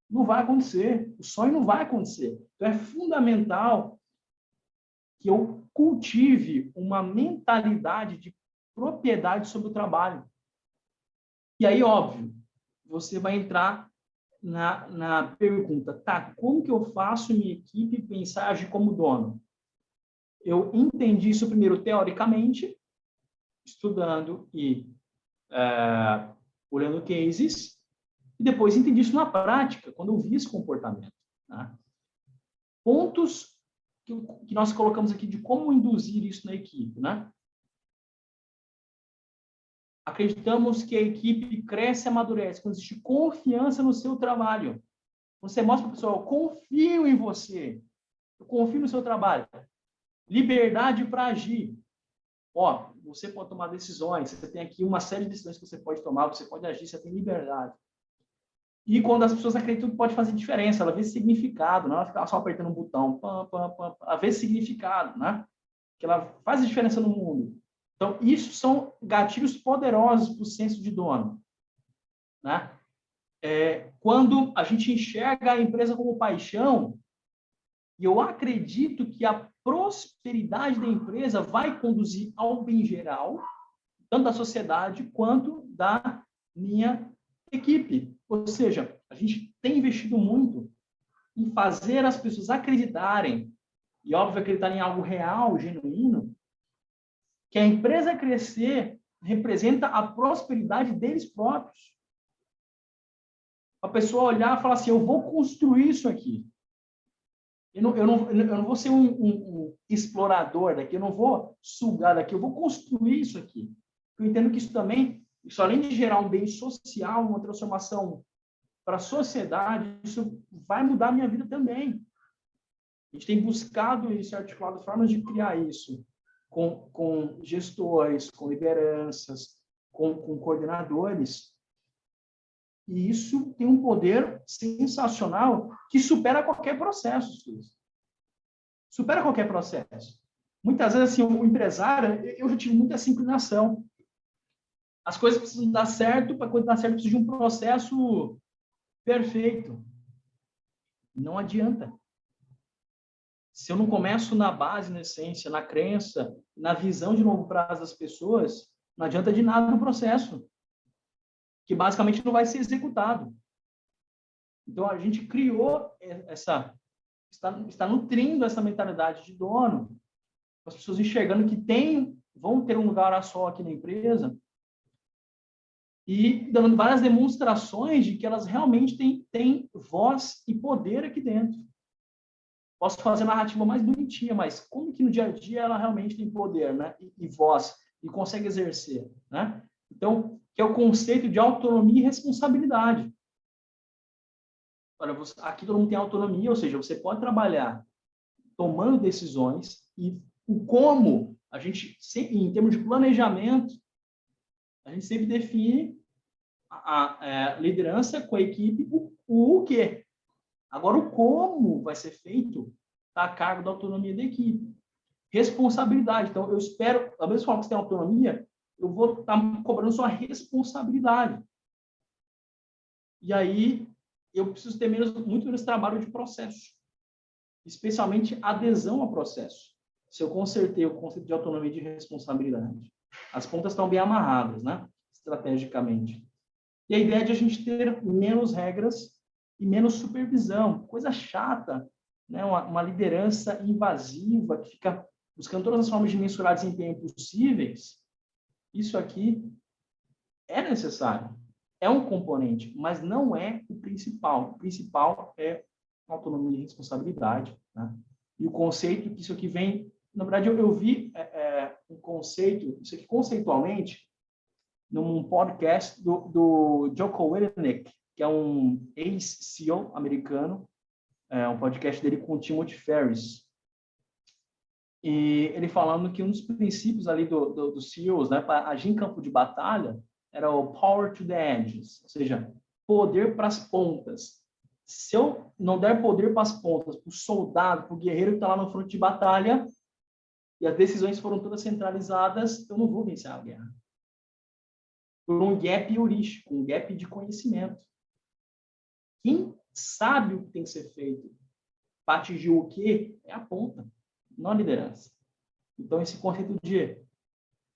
Não vai acontecer. O sonho não vai acontecer. Então, é fundamental que eu cultive uma mentalidade de propriedade sobre o trabalho. E aí, óbvio, você vai entrar na pergunta, tá, como que eu faço minha equipe pensar e agir como dono? Eu entendi isso primeiro teoricamente, estudando e olhando cases, e depois entendi isso na prática, quando eu vi esse comportamento. Né? Pontos que nós colocamos aqui de como induzir isso na equipe. Né? Acreditamos que a equipe cresce e amadurece quando existe confiança no seu trabalho. Você mostra para o pessoal, eu confio em você, eu confio no seu trabalho. Liberdade para agir. Ó, você pode tomar decisões, você tem aqui uma série de decisões que você pode tomar, você pode agir, você tem liberdade. E quando as pessoas acreditam que pode fazer diferença, ela vê significado, não ela fica só apertando um botão, ela vê significado, né? Que ela faz diferença no mundo. Então, isso são gatilhos poderosos para o senso de dono. Né? Quando a gente enxerga a empresa como paixão, e eu acredito que a prosperidade da empresa vai conduzir ao bem geral, tanto da sociedade quanto da minha equipe. Ou seja, a gente tem investido muito em fazer as pessoas acreditarem, e óbvio acreditarem em algo real, genuíno, que a empresa crescer representa a prosperidade deles próprios. A pessoa olhar e falar assim, eu vou construir isso aqui. Eu não vou ser um explorador daqui, eu não vou sugar daqui, eu vou construir isso aqui. Eu entendo que isso além de gerar um bem social, uma transformação para a sociedade, isso vai mudar a minha vida também. A gente tem buscado isso, articulado formas de criar isso com gestores, com lideranças, com coordenadores. E isso tem um poder sensacional que supera qualquer processo, Suzy. Supera qualquer processo. Muitas vezes, assim, o empresário, eu já tive muita essa inclinação. As coisas precisam dar certo, para quando dar certo, precisa de um processo perfeito. Não adianta. Se eu não começo na base, na essência, na crença, na visão de longo prazo das pessoas, não adianta de nada no processo, que basicamente não vai ser executado. Então, a gente criou está nutrindo essa mentalidade de dono, as pessoas enxergando que vão ter um lugar só aqui na empresa e dando várias demonstrações de que elas realmente têm voz e poder aqui dentro. Posso fazer a narrativa mais bonitinha, mas como que no dia a dia ela realmente tem poder, né? E voz, e consegue exercer, né? Então, que é o conceito de autonomia e responsabilidade. Aqui todo mundo tem autonomia, ou seja, você pode trabalhar tomando decisões e o como, a gente, em termos de planejamento, a gente sempre define a liderança com a equipe o quê. Agora, o como vai ser feito está a cargo da autonomia da equipe. Responsabilidade. Então, eu espero, da mesma forma que você tem autonomia, eu vou estar cobrando sua responsabilidade. E aí, eu preciso ter muito menos trabalho de processo, especialmente adesão ao processo. Se eu consertei o conceito de autonomia e de responsabilidade, as pontas estão bem amarradas, né? Estrategicamente. E a ideia é de a gente ter menos regras e menos supervisão, coisa chata, né? Uma liderança invasiva que fica buscando todas as formas de mensurar desempenho possíveis. Isso aqui é necessário, é um componente, mas não é o principal. O principal é autonomia e responsabilidade, né? E o conceito que isso aqui vem, na verdade, eu vi um conceito, isso aqui conceitualmente, num podcast do Jocko Willink, que é um ex-CEO americano, um podcast dele com o Timothy Ferriss. E ele falando que um dos princípios ali dos CEOs, né, para agir em campo de batalha, era o power to the edges, ou seja, poder para as pontas. Se eu não der poder para as pontas, para o soldado, para o guerreiro que está lá no fronte de batalha, e as decisões foram todas centralizadas, eu não vou vencer a guerra. Por um gap heurístico, um gap de conhecimento. Quem sabe o que tem que ser feito para atingir o quê é a ponta, não a liderança. Então, esse conceito de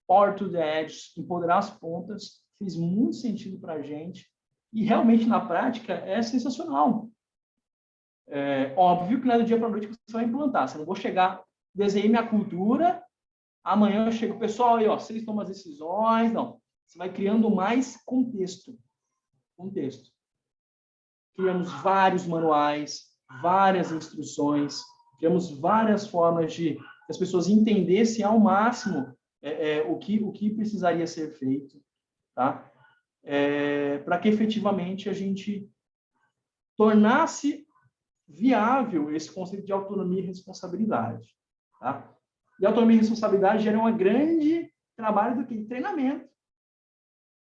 power to the edge, empoderar as pontas, fez muito sentido para a gente e realmente, na prática, é sensacional. É óbvio que não é do dia para a noite que você vai implantar. Você não vou chegar, desenhei minha cultura, amanhã eu chego, pessoal, aí, ó, vocês tomam as decisões, não. Você vai criando mais contexto. Criamos vários manuais, várias instruções, criamos várias formas de que as pessoas entendessem ao máximo o que precisaria ser feito, tá? Para que efetivamente a gente tornasse viável esse conceito de autonomia e responsabilidade, tá? E autonomia e responsabilidade gera um grande trabalho do que? De treinamento.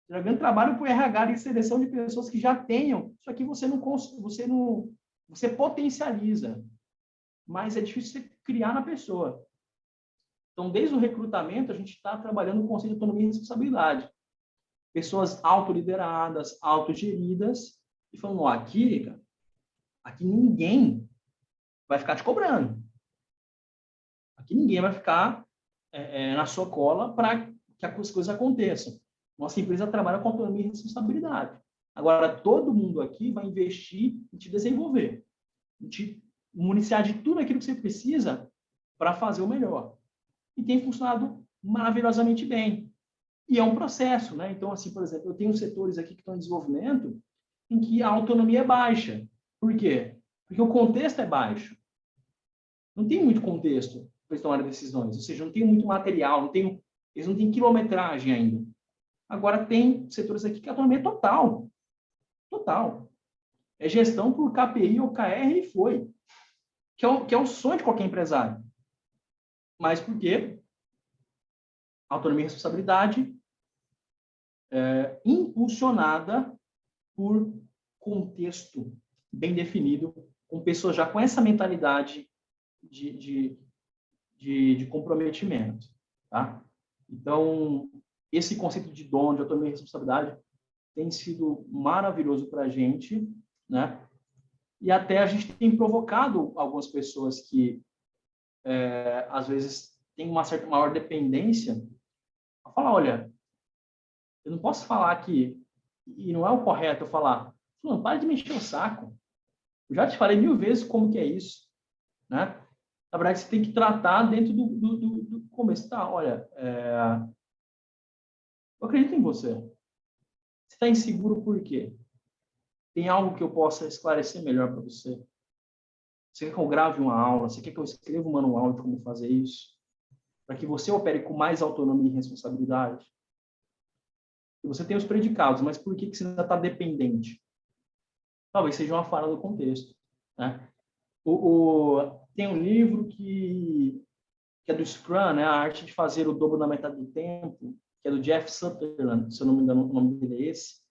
Gera um grande trabalho para o RH de seleção de pessoas que já tenham. Isso aqui você potencializa, mas é difícil você criar na pessoa. Então, desde o recrutamento, a gente está trabalhando o conceito de autonomia e responsabilidade. Pessoas autolideradas, autogeridas, e falando, aqui ninguém vai ficar te cobrando. Aqui ninguém vai ficar na sua cola para que as coisas aconteçam. Nossa empresa trabalha com autonomia e responsabilidade. Agora, todo mundo aqui vai investir em te desenvolver, em te municiar de tudo aquilo que você precisa para fazer o melhor. E tem funcionado maravilhosamente bem. E é um processo, né? Então, assim, por exemplo, eu tenho setores aqui que estão em desenvolvimento em que a autonomia é baixa. Por quê? Porque o contexto é baixo. Não tem muito contexto para eles tomarem decisões. Ou seja, não tem muito material, eles não têm quilometragem ainda. Agora, tem setores aqui que a autonomia é total. Total. É gestão por KPI ou KR e foi. Que é o sonho de qualquer empresário. Mas por quê? Autonomia e responsabilidade impulsionada por contexto bem definido, com pessoas já com essa mentalidade de comprometimento. Tá? Então, esse conceito de dom, de autonomia e responsabilidade, tem sido maravilhoso para a gente, né? E até a gente tem provocado algumas pessoas que, às vezes, têm uma certa maior dependência, a falar, olha, eu não posso falar que, e não é o correto eu falar, não, para de me encher o saco. Eu já te falei 1000 vezes como que é isso, né? Na verdade, você tem que tratar dentro do começo. Tá, olha, eu acredito em você. Você está inseguro por quê? Tem algo que eu possa esclarecer melhor para você? Você quer que eu grave uma aula? Você quer que eu escreva um manual de como fazer isso? Para que você opere com mais autonomia e responsabilidade? E você tem os predicados, mas por que você ainda está dependente? Talvez seja uma falha do contexto, né? Tem um livro que é do Scrum, né? A arte de fazer o dobro na metade do tempo, que é do Jeff Sutherland, se eu não me engano, o nome dele é esse.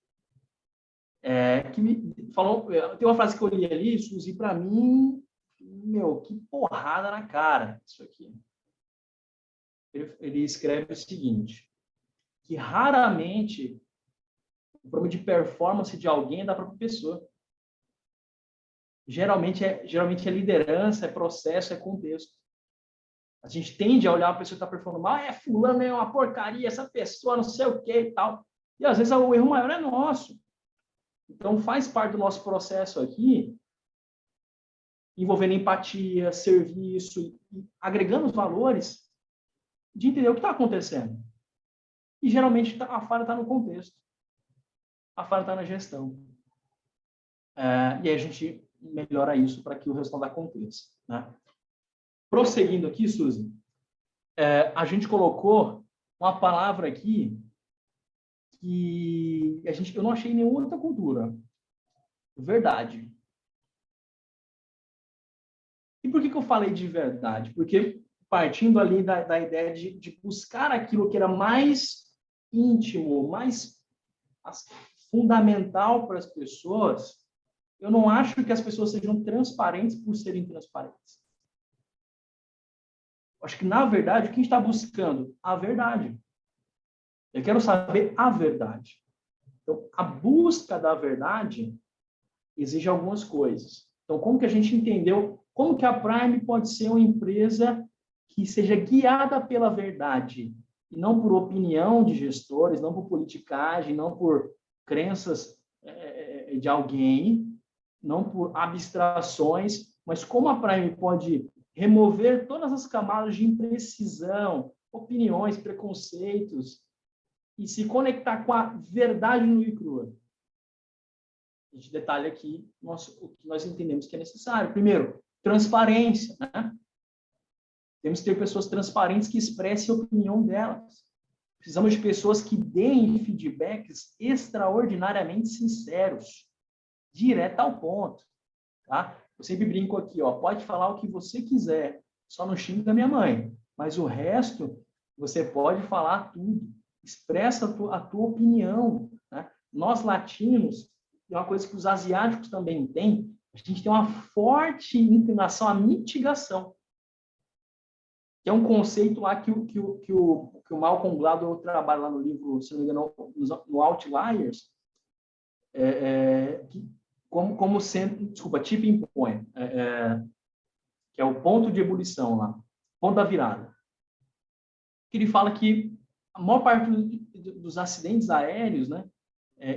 que me falou, tem uma frase que eu li ali, Suzy, para mim, meu, que porrada na cara isso aqui. Ele escreve o seguinte, que raramente o problema de performance de alguém é da própria pessoa. Geralmente é liderança, é processo, é contexto. A gente tende a olhar a pessoa que está performando mal, fulano é uma porcaria, essa pessoa não sei o que e tal. E às vezes o erro maior é nosso. Então faz parte do nosso processo aqui, envolvendo empatia, serviço, agregando os valores, de entender o que está acontecendo. E geralmente a falha está no contexto. A falha está na gestão. E aí a gente melhora isso para que o resultado aconteça. Né? Prosseguindo aqui, Suzy, a gente colocou uma palavra aqui que eu não achei em nenhuma outra cultura. Verdade. E por que eu falei de verdade? Porque partindo ali da ideia de buscar aquilo que era mais íntimo, mais fundamental para as pessoas, eu não acho que as pessoas sejam transparentes por serem transparentes. Eu acho que, na verdade, o que a gente está buscando? A verdade. Eu quero saber a verdade. Então, a busca da verdade exige algumas coisas. Então, como que a gente entendeu? Como que a Prime pode ser uma empresa que seja guiada pela verdade e não por opinião de gestores, não por politicagem, não por crenças de alguém, não por abstrações, mas como a Prime pode remover todas as camadas de imprecisão, opiniões, preconceitos e se conectar com a verdade nua e crua. A gente detalha aqui o que nós entendemos que é necessário. Primeiro, transparência. Né? Temos que ter pessoas transparentes que expressem a opinião delas. Precisamos de pessoas que deem feedbacks extraordinariamente sinceros, direto ao ponto. Tá? Eu sempre brinco aqui, pode falar o que você quiser, só não xinga minha mãe. Mas o resto, você pode falar tudo. Expressa a tua opinião. Né? Nós, latinos, é uma coisa que os asiáticos também têm, a gente tem uma forte inclinação à mitigação, que é um conceito lá que o Malcolm Gladwell trabalha lá no livro, se não me engano, no Outliers, como sendo, tipping point, que é o ponto de ebulição lá, ponto da virada. Ele fala que a maior parte dos acidentes aéreos, né,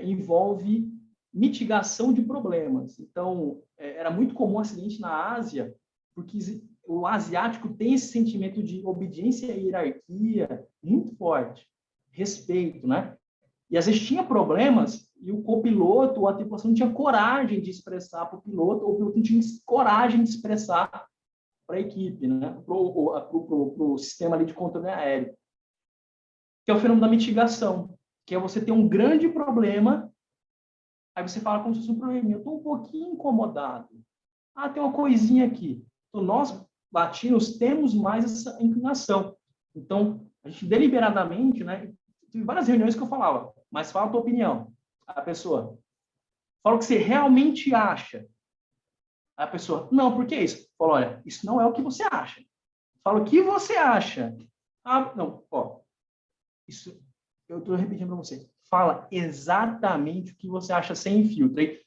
envolve mitigação de problemas. Então, era muito comum acidente na Ásia, porque o asiático tem esse sentimento de obediência e hierarquia muito forte, respeito, né? E às vezes tinha problemas e o copiloto ou a tripulação não tinha coragem de expressar para o piloto, ou o piloto não tinha coragem de expressar para a equipe, né? Para o sistema ali de controle aéreo. Que é o fenômeno da mitigação, que é você ter um grande problema, aí você fala como se fosse um problema. Eu estou um pouquinho incomodado. Tem uma coisinha aqui. Então, nós, latinos, temos mais essa inclinação. Então, a gente deliberadamente, né? Tive várias reuniões que eu falava, mas fala a tua opinião. A pessoa, fala o que você realmente acha. A pessoa, não, por que isso? Fala, olha, isso não é o que você acha. Fala o que você acha. Não, isso eu estou repetindo para você. Fala exatamente o que você acha sem filtro. Aí,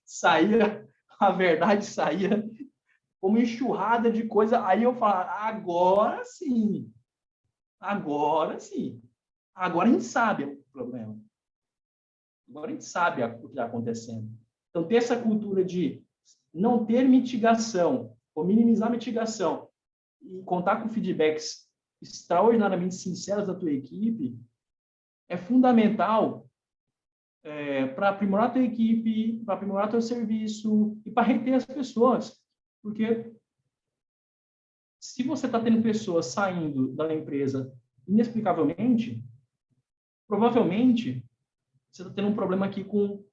saía, a verdade saía como enxurrada de coisa. Aí eu falo, agora sim. Agora sim. Agora a gente sabe o problema. Agora a gente sabe o que está acontecendo. Então, ter essa cultura de não ter mitigação, ou minimizar a mitigação, e contar com feedbacks extraordinariamente sinceros da tua equipe, é fundamental para aprimorar a tua equipe, para aprimorar teu serviço e para reter as pessoas. Porque se você está tendo pessoas saindo da empresa inexplicavelmente, provavelmente você está tendo um problema aqui com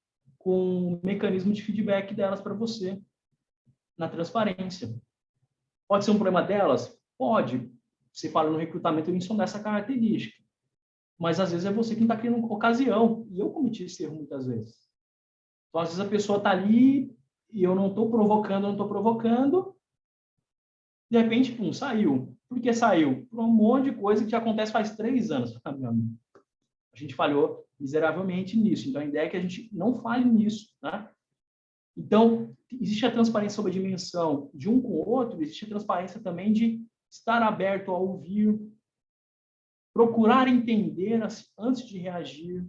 o mecanismo de feedback delas para você, na transparência. Pode ser um problema delas? Pode. Você fala no recrutamento, eles são dessa característica. mas às vezes é você quem está criando ocasião. E eu cometi esse erro muitas vezes. Então, às vezes a pessoa está ali e eu não estou provocando, de repente, pum, saiu. Por que saiu? Por um monte de coisa que já acontece faz 3 anos. A gente falhou miseravelmente nisso. Então, a ideia é que a gente não falhe nisso, né? Então, existe a transparência sobre a dimensão de um com o outro, existe a transparência também de estar aberto a ouvir, procurar entender antes de reagir.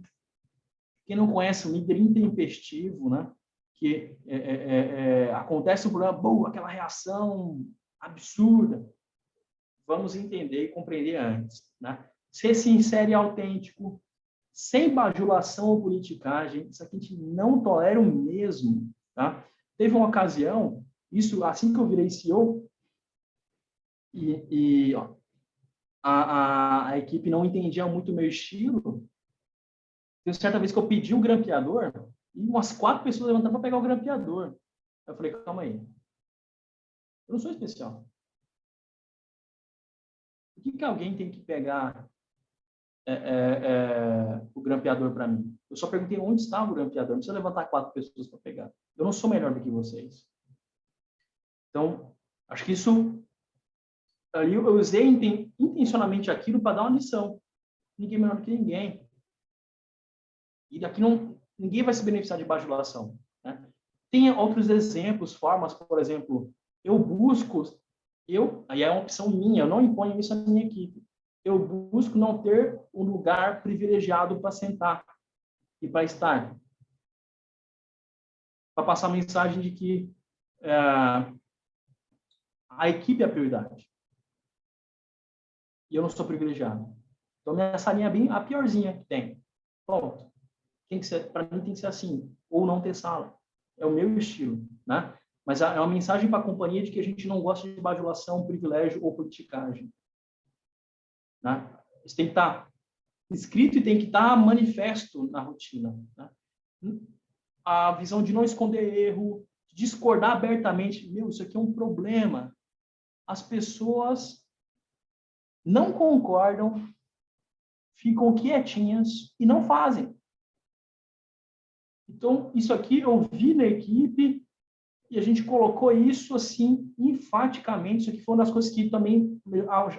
Quem não conhece o líder intempestivo, né? Que acontece um problema, aquela reação absurda. Vamos entender e compreender antes, né? Ser sincero e autêntico, sem bajulação ou politicagem, isso aqui a gente não tolera o mesmo, tá? Teve uma ocasião, isso assim que eu virei CEO, ó, a equipe não entendia muito o meu estilo. Teve certa vez que eu pedi o grampeador e umas 4 pessoas levantaram para pegar o grampeador. Eu falei, calma aí. Eu não sou especial. Por que alguém tem que pegar o grampeador para mim? Eu só perguntei onde estava o grampeador. Não precisa levantar 4 pessoas para pegar. Eu não sou melhor do que vocês. Então, acho que isso... Ali eu usei intencionalmente aquilo para dar uma lição. Ninguém é melhor do que ninguém. E daqui ninguém vai se beneficiar de bajulação, né? Tem outros exemplos, formas, por exemplo, aí é uma opção minha, eu não imponho isso à minha equipe. Eu busco não ter um lugar privilegiado para sentar e para estar. Para passar a mensagem de que a equipe é a prioridade. E eu não sou privilegiado. Então, minha salinha é bem a piorzinha que tem. Ponto. Para mim tem que ser assim, ou não ter sala. É o meu estilo, né? Mas é uma mensagem para a companhia de que a gente não gosta de bajulação, privilégio ou politicagem, né? Isso tem que estar escrito e tem que estar manifesto na rotina, né? A visão de não esconder erro, de discordar abertamente. Isso aqui é um problema. As pessoas não concordam, ficam quietinhas e não fazem. Então, isso aqui eu vi na equipe e a gente colocou isso assim, enfaticamente. Isso aqui foi uma das coisas que também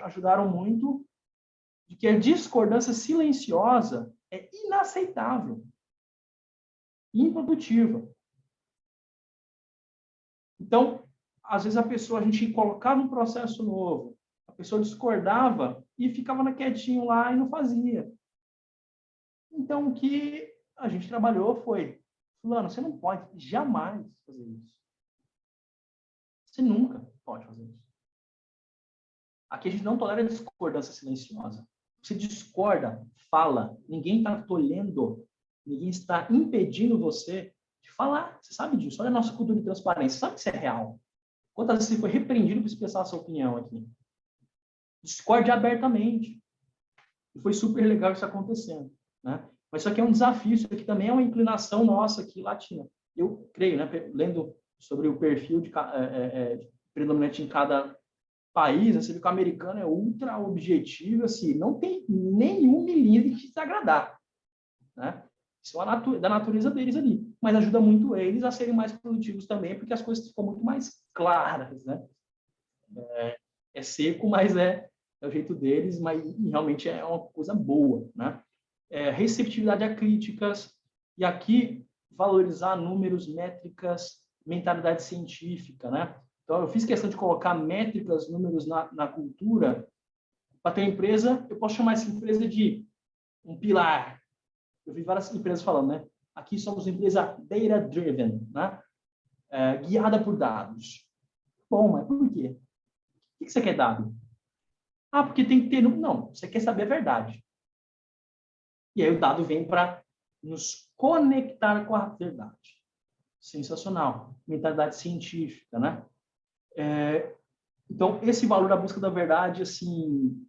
ajudaram muito, de que a discordância silenciosa é inaceitável, improdutiva. Então, às vezes a gente colocava um processo novo, a pessoa discordava e ficava quietinho lá e não fazia. Então, o que a gente trabalhou foi, fulano, você não pode jamais fazer isso. Você nunca pode fazer isso. Aqui a gente não tolera discordância silenciosa. Você discorda, fala. Ninguém está tolhendo, ninguém está impedindo você de falar. Você sabe disso. Olha a nossa cultura de transparência. Você sabe que isso é real. Quantas vezes você foi repreendido por expressar a sua opinião aqui? Discorde abertamente. E foi super legal isso acontecendo, né? Mas isso aqui é um desafio, isso aqui também é uma inclinação nossa aqui, latina. Eu creio, né? Lendo sobre o perfil predominante em cada país, você vê que o americano é ultra objetivo, assim, não tem nenhum milímetro de desagradar, né? Isso é da natureza deles ali, mas ajuda muito eles a serem mais produtivos também, porque as coisas ficam muito mais claras, né? É seco, mas é o jeito deles, mas realmente é uma coisa boa, né? Receptividade a críticas, e aqui valorizar números, métricas, mentalidade científica, né? Então, eu fiz questão de colocar métricas, números na cultura. Para ter empresa, eu posso chamar essa empresa de um pilar. Eu vi várias empresas falando, né? Aqui somos uma empresa data-driven, né? Guiada por dados. Bom, mas por quê? O que você quer dado? Porque tem que ter... Não, você quer saber a verdade. E aí o dado vem para nos conectar com a verdade. Sensacional. Mentalidade científica, né? Então, esse valor da busca da verdade, assim,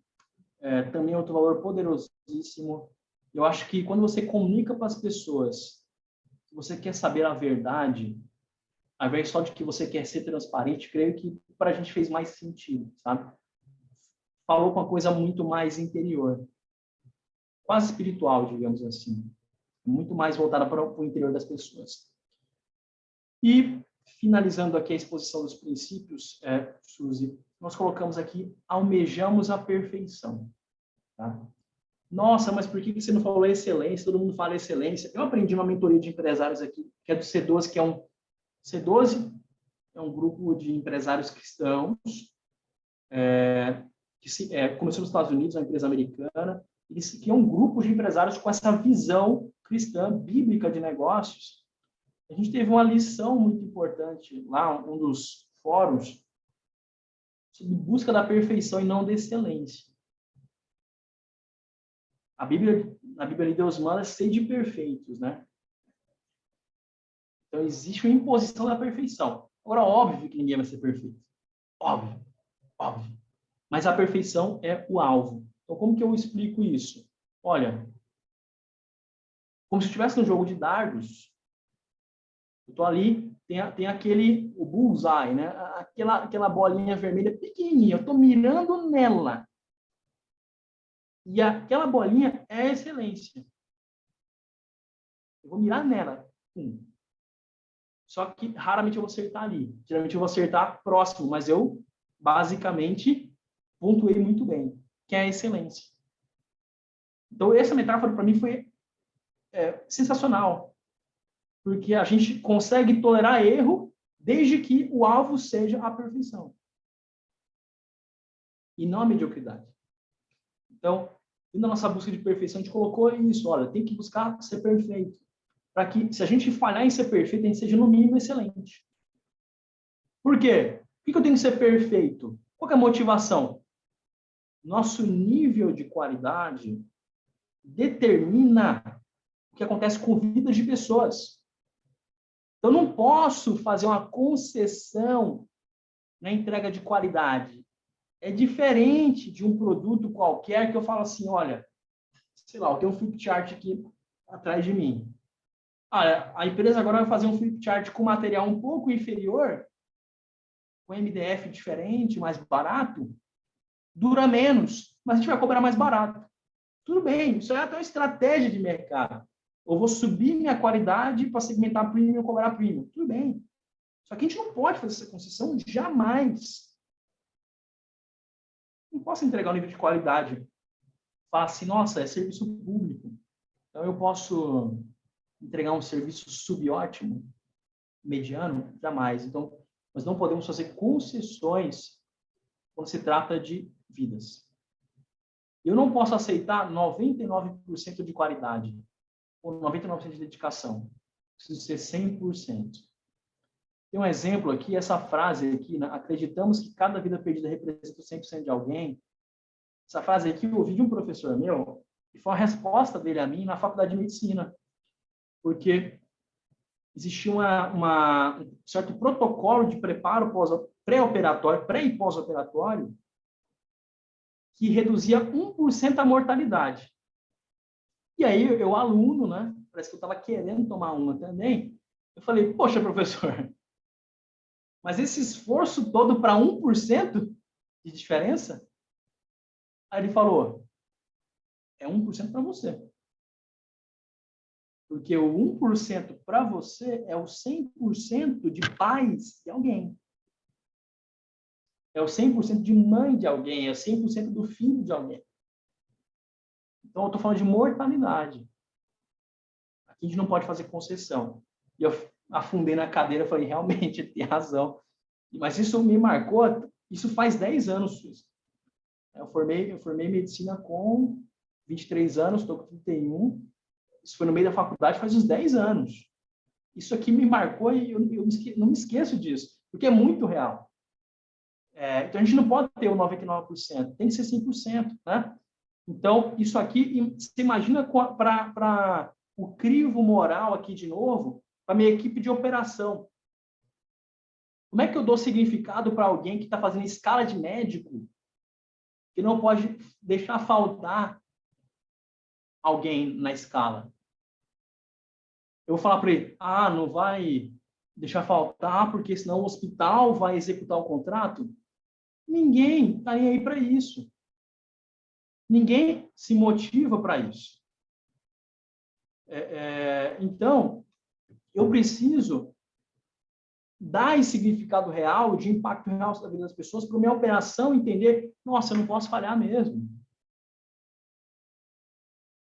também é outro valor poderosíssimo. Eu acho que quando você comunica para as pessoas que você quer saber a verdade, ao invés só de que você quer ser transparente, creio que para a gente fez mais sentido, sabe? Falou com uma coisa muito mais interior. quase espiritual, digamos assim, muito mais voltada para o interior das pessoas. E, finalizando aqui a exposição dos princípios, Suzy, nós colocamos aqui, almejamos a perfeição. Tá? Nossa, mas por que você não falou excelência? Todo mundo fala excelência. Eu aprendi uma mentoria de empresários aqui, que é do C12, que é um... C12 é um grupo de empresários cristãos, que começou nos Estados Unidos, é uma empresa americana. Eles criam um grupo de empresários com essa visão cristã, bíblica de negócios. A gente teve uma lição muito importante lá, um dos fóruns, sobre busca da perfeição e não da excelência. Na Bíblia Deus manda ser de perfeitos, né? Então, existe uma imposição da perfeição. Agora, óbvio que ninguém vai ser perfeito. Óbvio. Mas a perfeição é o alvo. Então, como que eu explico isso? Olha, como se estivesse no jogo de dardos, eu estou ali, tem aquele, o bullseye, né? Aquela bolinha vermelha pequenininha, eu estou mirando nela. E aquela bolinha é a excelência. Eu vou mirar nela. Só que raramente eu vou acertar ali. Geralmente eu vou acertar próximo, mas eu, basicamente, pontuei muito bem, que é a excelência. Então, essa metáfora, para mim, foi sensacional. Porque a gente consegue tolerar erro desde que o alvo seja a perfeição. E não a mediocridade. Então, na nossa busca de perfeição, a gente colocou isso. Olha, tem que buscar ser perfeito. Para que, se a gente falhar em ser perfeito, a gente seja, no mínimo, excelente. Por quê? Por que eu tenho que ser perfeito? Qual que é a motivação? Nosso nível de qualidade determina o que acontece com vidas de pessoas. Eu não posso fazer uma concessão na entrega de qualidade. É diferente de um produto qualquer que eu falo assim, olha, sei lá, eu tenho um flipchart aqui atrás de mim. A empresa agora vai fazer um flipchart com material um pouco inferior, com MDF diferente, mais barato, dura menos, mas a gente vai cobrar mais barato. Tudo bem, isso é até uma estratégia de mercado. Eu vou subir minha qualidade para segmentar premium e cobrar premium. Tudo bem. Só que a gente não pode fazer essa concessão jamais. Não posso entregar um nível de qualidade. Falar assim, nossa, é serviço público. Então eu posso entregar um serviço subótimo, mediano? Jamais. Então, nós não podemos fazer concessões quando se trata de vidas. Eu não posso aceitar 99% de qualidade ou 99% de dedicação. Preciso ser 100%. Tem um exemplo aqui, essa frase aqui, né? Acreditamos que cada vida perdida representa 100% de alguém. Essa frase aqui eu ouvi de um professor meu, e foi uma resposta dele a mim na faculdade de medicina. Porque existia um certo protocolo de preparo pré-operatório, pré e pós-operatório, que reduzia 1% a mortalidade. E aí, eu aluno, né? Parece que eu estava querendo tomar uma também. Eu falei, poxa, professor, mas esse esforço todo para 1% de diferença? Aí ele falou, é 1% para você. Porque o 1% para você é o 100% de paz de alguém. É o 100% de mãe de alguém, é o 100% do filho de alguém. Então, eu estou falando de mortalidade. Aqui a gente não pode fazer concessão. E eu afundei na cadeira e falei, realmente, tem razão. Mas isso me marcou, isso faz 10 anos. Eu formei medicina com 23 anos, estou com 31. Isso foi no meio da faculdade, faz uns 10 anos. Isso aqui me marcou e eu não me esqueço disso, porque é muito real. Então, a gente não pode ter o 99%, tem que ser 100%, né? Então, isso aqui, você imagina para o crivo moral aqui de novo, para a minha equipe de operação. Como é que eu dou significado para alguém que está fazendo escala de médico, que não pode deixar faltar alguém na escala? Eu vou falar para ele, não vai deixar faltar, porque senão o hospital vai executar o contrato? Ninguém está nem aí para isso. Ninguém se motiva para isso. Então, eu preciso dar esse significado real, de impacto real na vida das pessoas, para a minha operação entender, nossa, eu não posso falhar mesmo.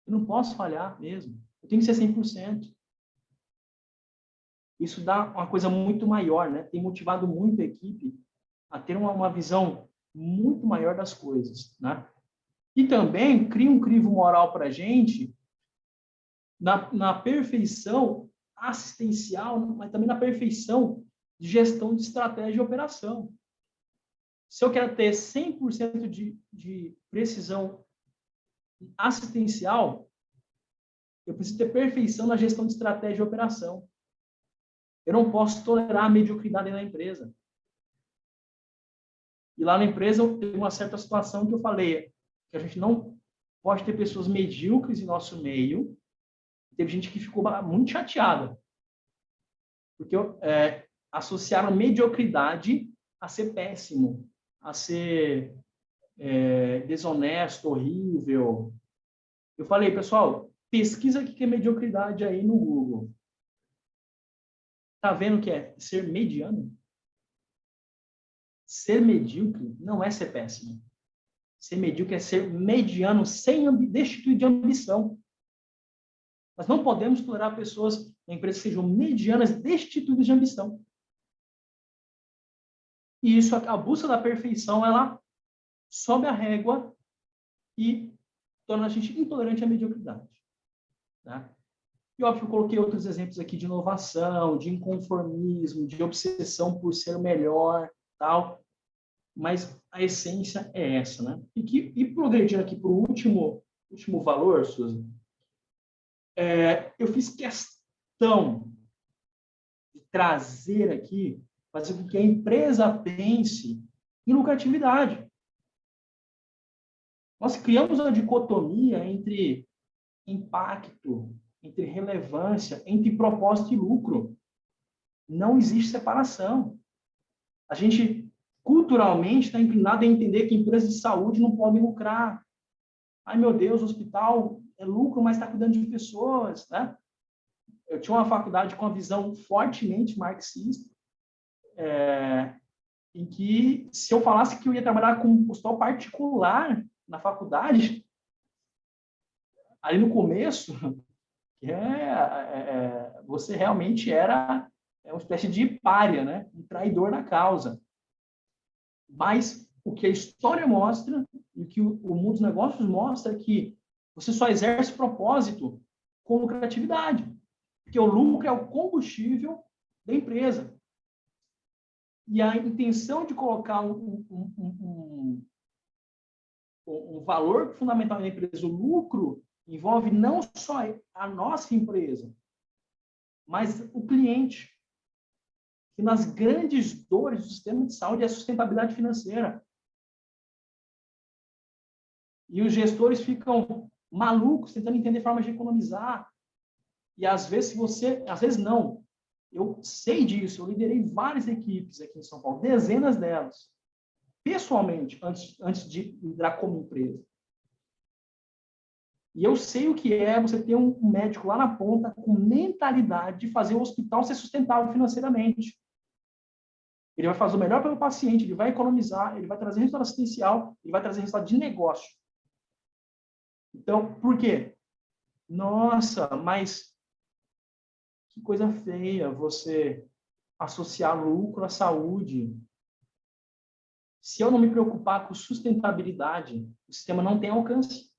Eu não posso falhar mesmo. Eu tenho que ser 100%. Isso dá uma coisa muito maior, né? Tem motivado muito a equipe a ter uma visão muito maior das coisas, né? E também cria um crivo moral para a gente na perfeição assistencial, mas também na perfeição de gestão de estratégia e operação. Se eu quero ter 100% de precisão assistencial, eu preciso ter perfeição na gestão de estratégia e operação. Eu não posso tolerar a mediocridade na empresa. E lá na empresa tem uma certa situação que eu falei, que a gente não pode ter pessoas medíocres em nosso meio. Teve gente que ficou muito chateada, porque associaram mediocridade a ser péssimo, a ser desonesto, horrível. Eu falei, pessoal, pesquisa o que é mediocridade aí no Google. Tá vendo que é ser mediano? Ser medíocre não é ser péssimo. Ser medíocre é ser mediano, destituído de ambição. Nós não podemos tolerar pessoas na empresa que sejam medianas, destituídas de ambição. E isso, a busca da perfeição, ela sobe a régua e torna a gente intolerante à mediocridade. Né? E, óbvio, eu coloquei outros exemplos aqui de inovação, de inconformismo, de obsessão por ser melhor, tal. Mas a essência é essa, né? E progredindo aqui para o último valor, Suzy, eu fiz questão de trazer aqui, fazer com que a empresa pense em lucratividade. Nós criamos uma dicotomia entre impacto, entre relevância, entre propósito e lucro. Não existe separação. A gente, culturalmente, está inclinado a entender que empresas de saúde não podem lucrar. Ai, meu Deus, o hospital é lucro, mas está cuidando de pessoas, né? Eu tinha uma faculdade com uma visão fortemente marxista, em que, se eu falasse que eu ia trabalhar com um hospital particular na faculdade, ali no começo, você realmente era uma espécie de pária, né? Um traidor da causa. Mas o que a história mostra e o que o mundo dos negócios mostra é que você só exerce propósito com lucratividade, porque o lucro é o combustível da empresa. E a intenção de colocar um valor fundamental na empresa, o lucro, envolve não só a nossa empresa, mas o cliente. E nas grandes dores do sistema de saúde é a sustentabilidade financeira. E os gestores ficam malucos tentando entender formas de economizar. E às vezes às vezes não. Eu sei disso, eu liderei várias equipes aqui em São Paulo, dezenas delas, pessoalmente, antes de liderar como empresa. E eu sei o que é você ter um médico lá na ponta com mentalidade de fazer o hospital ser sustentável financeiramente. Ele vai fazer o melhor pelo paciente, ele vai economizar, ele vai trazer resultado assistencial, ele vai trazer resultado de negócio. Então, por quê? Nossa, mas que coisa feia você associar lucro à saúde. Se eu não me preocupar com sustentabilidade, o sistema não tem alcance.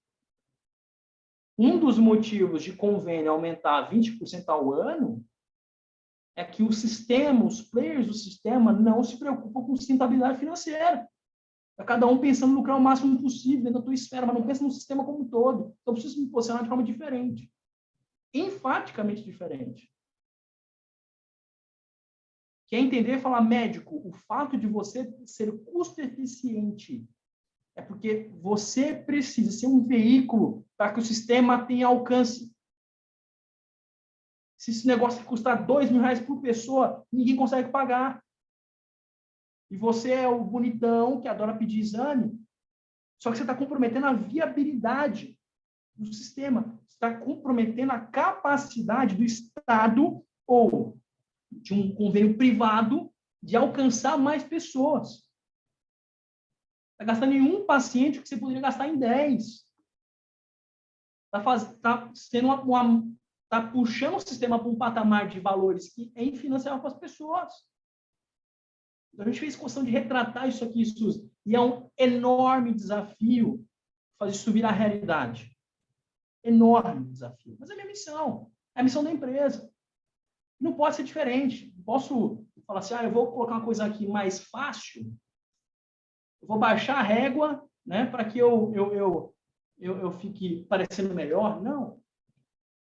Um dos motivos de convênio aumentar 20% ao ano é que o sistema, os players do sistema não se preocupam com sustentabilidade financeira. É cada um pensando em lucrar o máximo possível dentro da tua esfera, mas não pensa no sistema como um todo. Então, eu preciso me posicionar de forma diferente. Enfaticamente diferente. Quer entender e falar, médico, o fato de você ser custo eficiente é porque você precisa ser um veículo para que o sistema tenha alcance. Se esse negócio custar R$2.000 por pessoa, ninguém consegue pagar. E você é o bonitão que adora pedir exame, Só que você está comprometendo a viabilidade do sistema. Você está comprometendo a capacidade do Estado ou de um convênio privado de alcançar mais pessoas. Está gastando em um paciente o que você poderia gastar em 10. Está puxando o sistema para um patamar de valores que é infinanciável para as pessoas. Então, a gente fez questão de retratar isso aqui, Suzy. E é um enorme desafio fazer isso virar realidade. Enorme desafio. Mas é a minha missão. É a missão da empresa. Não pode ser diferente. Não posso falar assim, eu vou colocar uma coisa aqui mais fácil, eu vou baixar a régua, né, para que eu fique parecendo melhor. Não.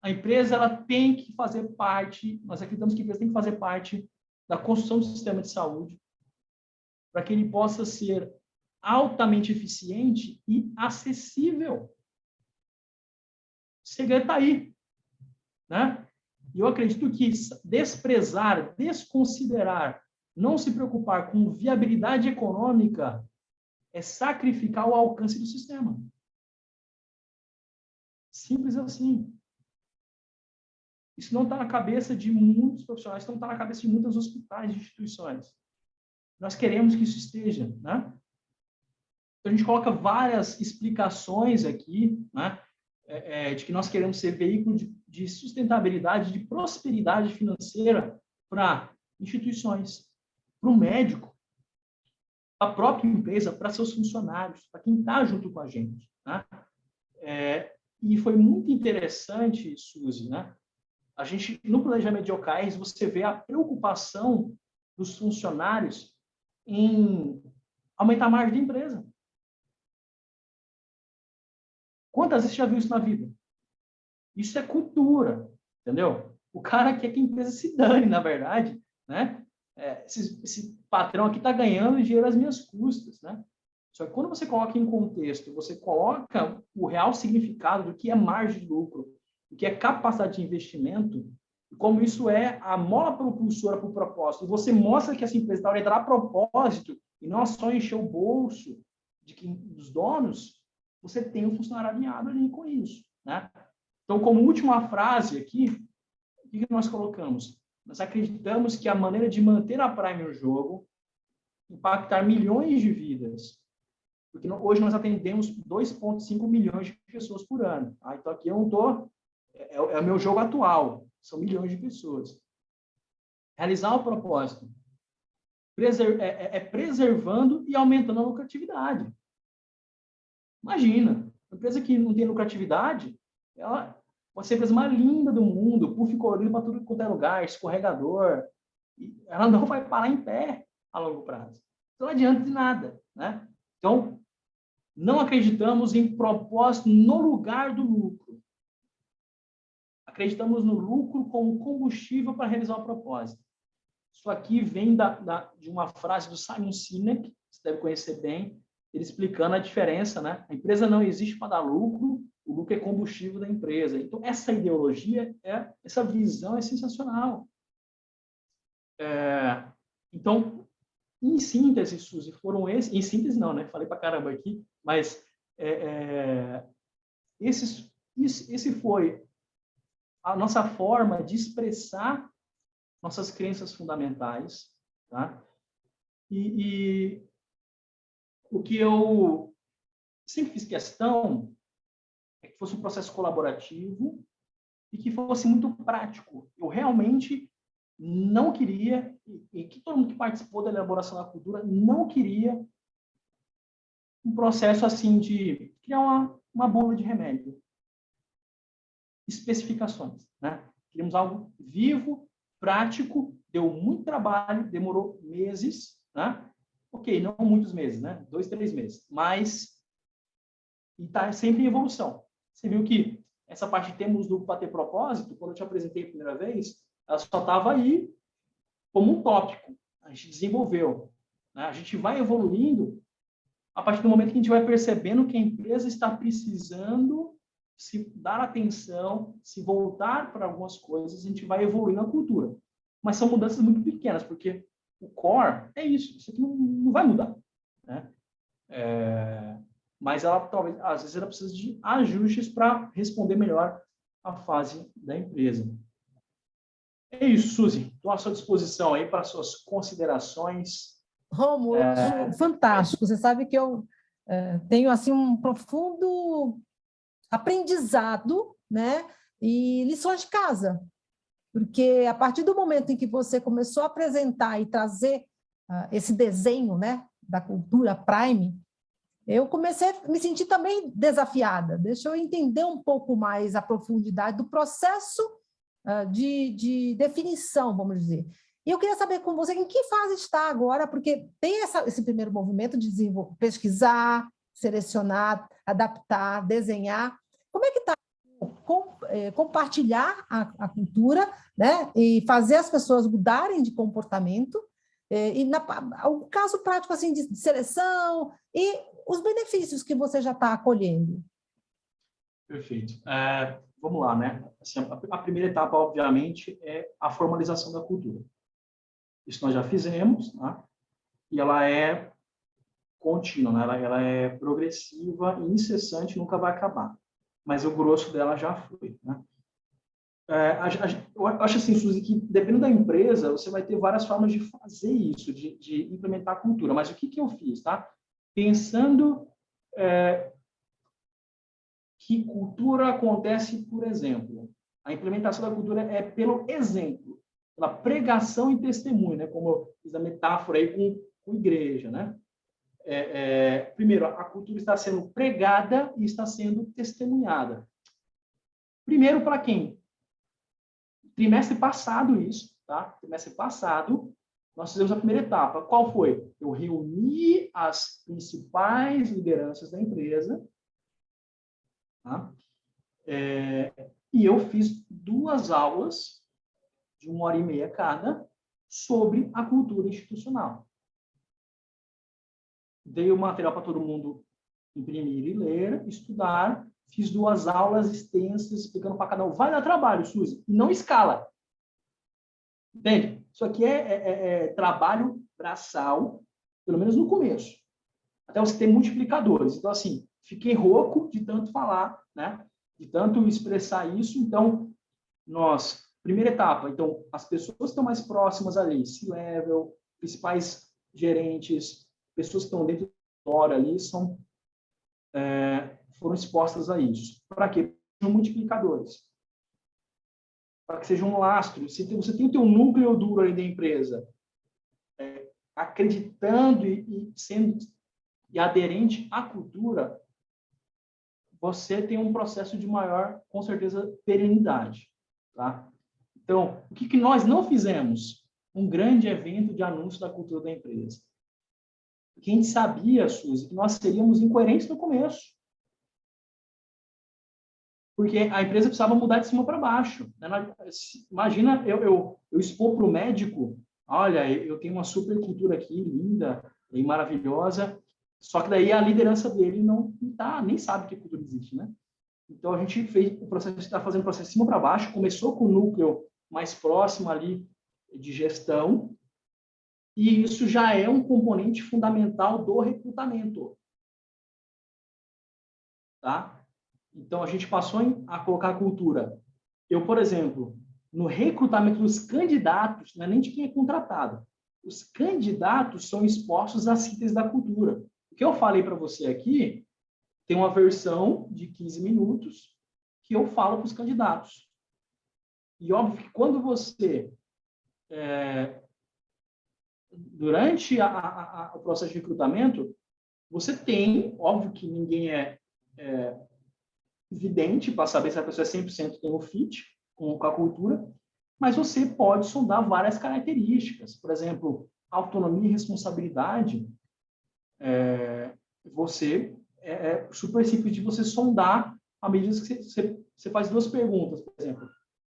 A empresa ela tem que fazer parte, nós acreditamos que a empresa tem que fazer parte da construção do sistema de saúde para que ele possa ser altamente eficiente e acessível. O segredo está aí. Né? E eu acredito que desprezar, desconsiderar, não se preocupar com viabilidade econômica é sacrificar o alcance do sistema. Simples assim. Isso não está na cabeça de muitos profissionais, não está na cabeça de muitos hospitais e instituições. Nós queremos que isso esteja. Né? Então, a gente coloca várias explicações aqui, né? De que nós queremos ser veículo de sustentabilidade, de prosperidade financeira para instituições, para o médico, para a própria empresa, para seus funcionários, para quem está junto com a gente. Né? E foi muito interessante, Suzy, né? A gente, no planejamento de OKRs, você vê a preocupação dos funcionários em aumentar a margem da empresa. Quantas vezes você já viu isso na vida? Isso é cultura, entendeu? O cara quer que a empresa se dane, na verdade, né? Esse patrão aqui está ganhando dinheiro às minhas custas, né? Só que quando você coloca em contexto, você coloca o real significado do que é margem de lucro, do que é capacidade de investimento, e como isso é a mola propulsora para o propósito, e você mostra que essa empresa está orientada a propósito, e não só encher o bolso dos donos, você tem um funcionário alinhado ali com isso, né? Então, como última frase aqui, o que nós colocamos? Nós acreditamos que a maneira de manter a Prime no jogo, impactar milhões de vidas, porque hoje nós atendemos 2,5 milhões de pessoas por ano. Tá? Então, aqui eu não estou... É o meu jogo atual, são milhões de pessoas. Realizar o propósito. Preservando e aumentando a lucratividade. Imagina, uma empresa que não tem lucratividade, ela pode ser a empresa mais linda do mundo, puff colorido para tudo quanto é lugar, escorregador, e ela não vai parar em pé a longo prazo. Então, não adianta de nada. Né? Então, não acreditamos em propósito no lugar do lucro. Acreditamos no lucro como combustível para realizar o propósito. Isso aqui vem de uma frase do Simon Sinek, você deve conhecer bem, ele explicando a diferença, né? A empresa não existe para dar lucro, o lucro é combustível da empresa. Então, essa ideologia, essa visão é sensacional. Então, em síntese, Suzy, foram esses... Em síntese não, né? Falei para caramba aqui, mas esse foi a nossa forma de expressar nossas crenças fundamentais, tá? E o que eu sempre fiz questão é que fosse um processo colaborativo e que fosse muito prático. Eu realmente não queria, e que todo mundo que participou da elaboração da cultura não queria um processo assim de criar uma bula de remédio. Especificações, né? Queríamos algo vivo, prático, deu muito trabalho, demorou meses, né? Ok, não muitos meses, né? 2, 3 meses, mas está sempre em evolução. Você viu que essa parte de termos lucro para ter propósito, quando eu te apresentei a primeira vez, ela só estava aí como um tópico. A gente desenvolveu, né? A gente vai evoluindo a partir do momento que a gente vai percebendo que a empresa está precisando se dar atenção, se voltar para algumas coisas, a gente vai evoluindo a cultura. Mas são mudanças muito pequenas, porque o core é isso aqui não vai mudar. Né? mas ela talvez, às vezes, ela precisa de ajustes para responder melhor à fase da empresa. É isso, Suzy. Estou à sua disposição aí para suas considerações. Rômulo, fantástico. Você sabe que eu tenho assim um profundo aprendizado, né? E lições de casa, porque a partir do momento em que você começou a apresentar e trazer esse desenho, né, da cultura Prime, eu comecei a me sentir também desafiada. Deixa eu entender um pouco mais a profundidade do processo de definição, vamos dizer. E eu queria saber com você em que fase está agora, porque tem esse primeiro movimento de pesquisar, selecionar, adaptar, desenhar. Como é que está compartilhar a cultura, né, e fazer as pessoas mudarem de comportamento, e o caso prático assim, de seleção e os benefícios que você já está acolhendo? Perfeito. Vamos lá, né? Assim, a primeira etapa, obviamente, é a formalização da cultura. Isso nós já fizemos, né? E ela é contínua, né? Ela é progressiva e incessante, nunca vai acabar. Mas o grosso dela já foi, né? Eu acho assim, Suzy, que dependendo da empresa, você vai ter várias formas de fazer isso, de implementar a cultura. Mas o que eu fiz, tá? Pensando que cultura acontece, por exemplo, a implementação da cultura é pelo exemplo, pela pregação e testemunho, né? Como eu fiz a metáfora aí com igreja, né? Primeiro, a cultura está sendo pregada e está sendo testemunhada. Primeiro, para quem? Trimestre passado isso, tá? Trimestre passado, nós fizemos a primeira etapa. Qual foi? Eu reuni as principais lideranças da empresa, tá? E eu fiz 2 aulas de 1h30 cada sobre a cultura institucional. Dei o material para todo mundo imprimir e ler, estudar. Fiz 2 aulas extensas, explicando para cada um. Vai dar trabalho, Suzy, e não escala. Entende? Isso aqui é trabalho braçal, pelo menos no começo. Até você ter multiplicadores. Então, assim, fiquei rouco de tanto falar, né? De tanto expressar isso. Então, primeira etapa, então, as pessoas que estão mais próximas ali, C-level, principais gerentes, pessoas que estão dentro do escritório ali, foram expostas a isso. Para quê? Sejam multiplicadores. Para que seja um lastro. Você tem o teu núcleo duro aí da empresa, acreditando e sendo aderente à cultura, você tem um processo de maior, com certeza, perenidade. Tá? Então, o que nós não fizemos? Um grande evento de anúncio da cultura da empresa. Porque a gente sabia, Suzy, que nós seríamos incoerentes no começo. Porque a empresa precisava mudar de cima para baixo. Né? Imagina eu expor para o médico, olha, eu tenho uma super cultura aqui, linda e maravilhosa, só que daí a liderança dele não tá, nem sabe que cultura existe, né? Então, a gente fez o processo, está fazendo o processo de cima para baixo, começou com o núcleo mais próximo ali de gestão, e isso já é um componente fundamental do recrutamento. Tá? Então, a gente passou a colocar a cultura. Eu, por exemplo, no recrutamento dos candidatos, não é nem de quem é contratado, os candidatos são expostos à síntese da cultura. O que eu falei para você aqui, tem uma versão de 15 minutos que eu falo para os candidatos. E óbvio que quando você, durante o processo de recrutamento, você tem, óbvio que ninguém é evidente para saber se a pessoa é 100% tem o fit com a cultura, mas você pode sondar várias características. Por exemplo, autonomia e responsabilidade, é super simples de você sondar à medida que você faz 2 perguntas, por exemplo.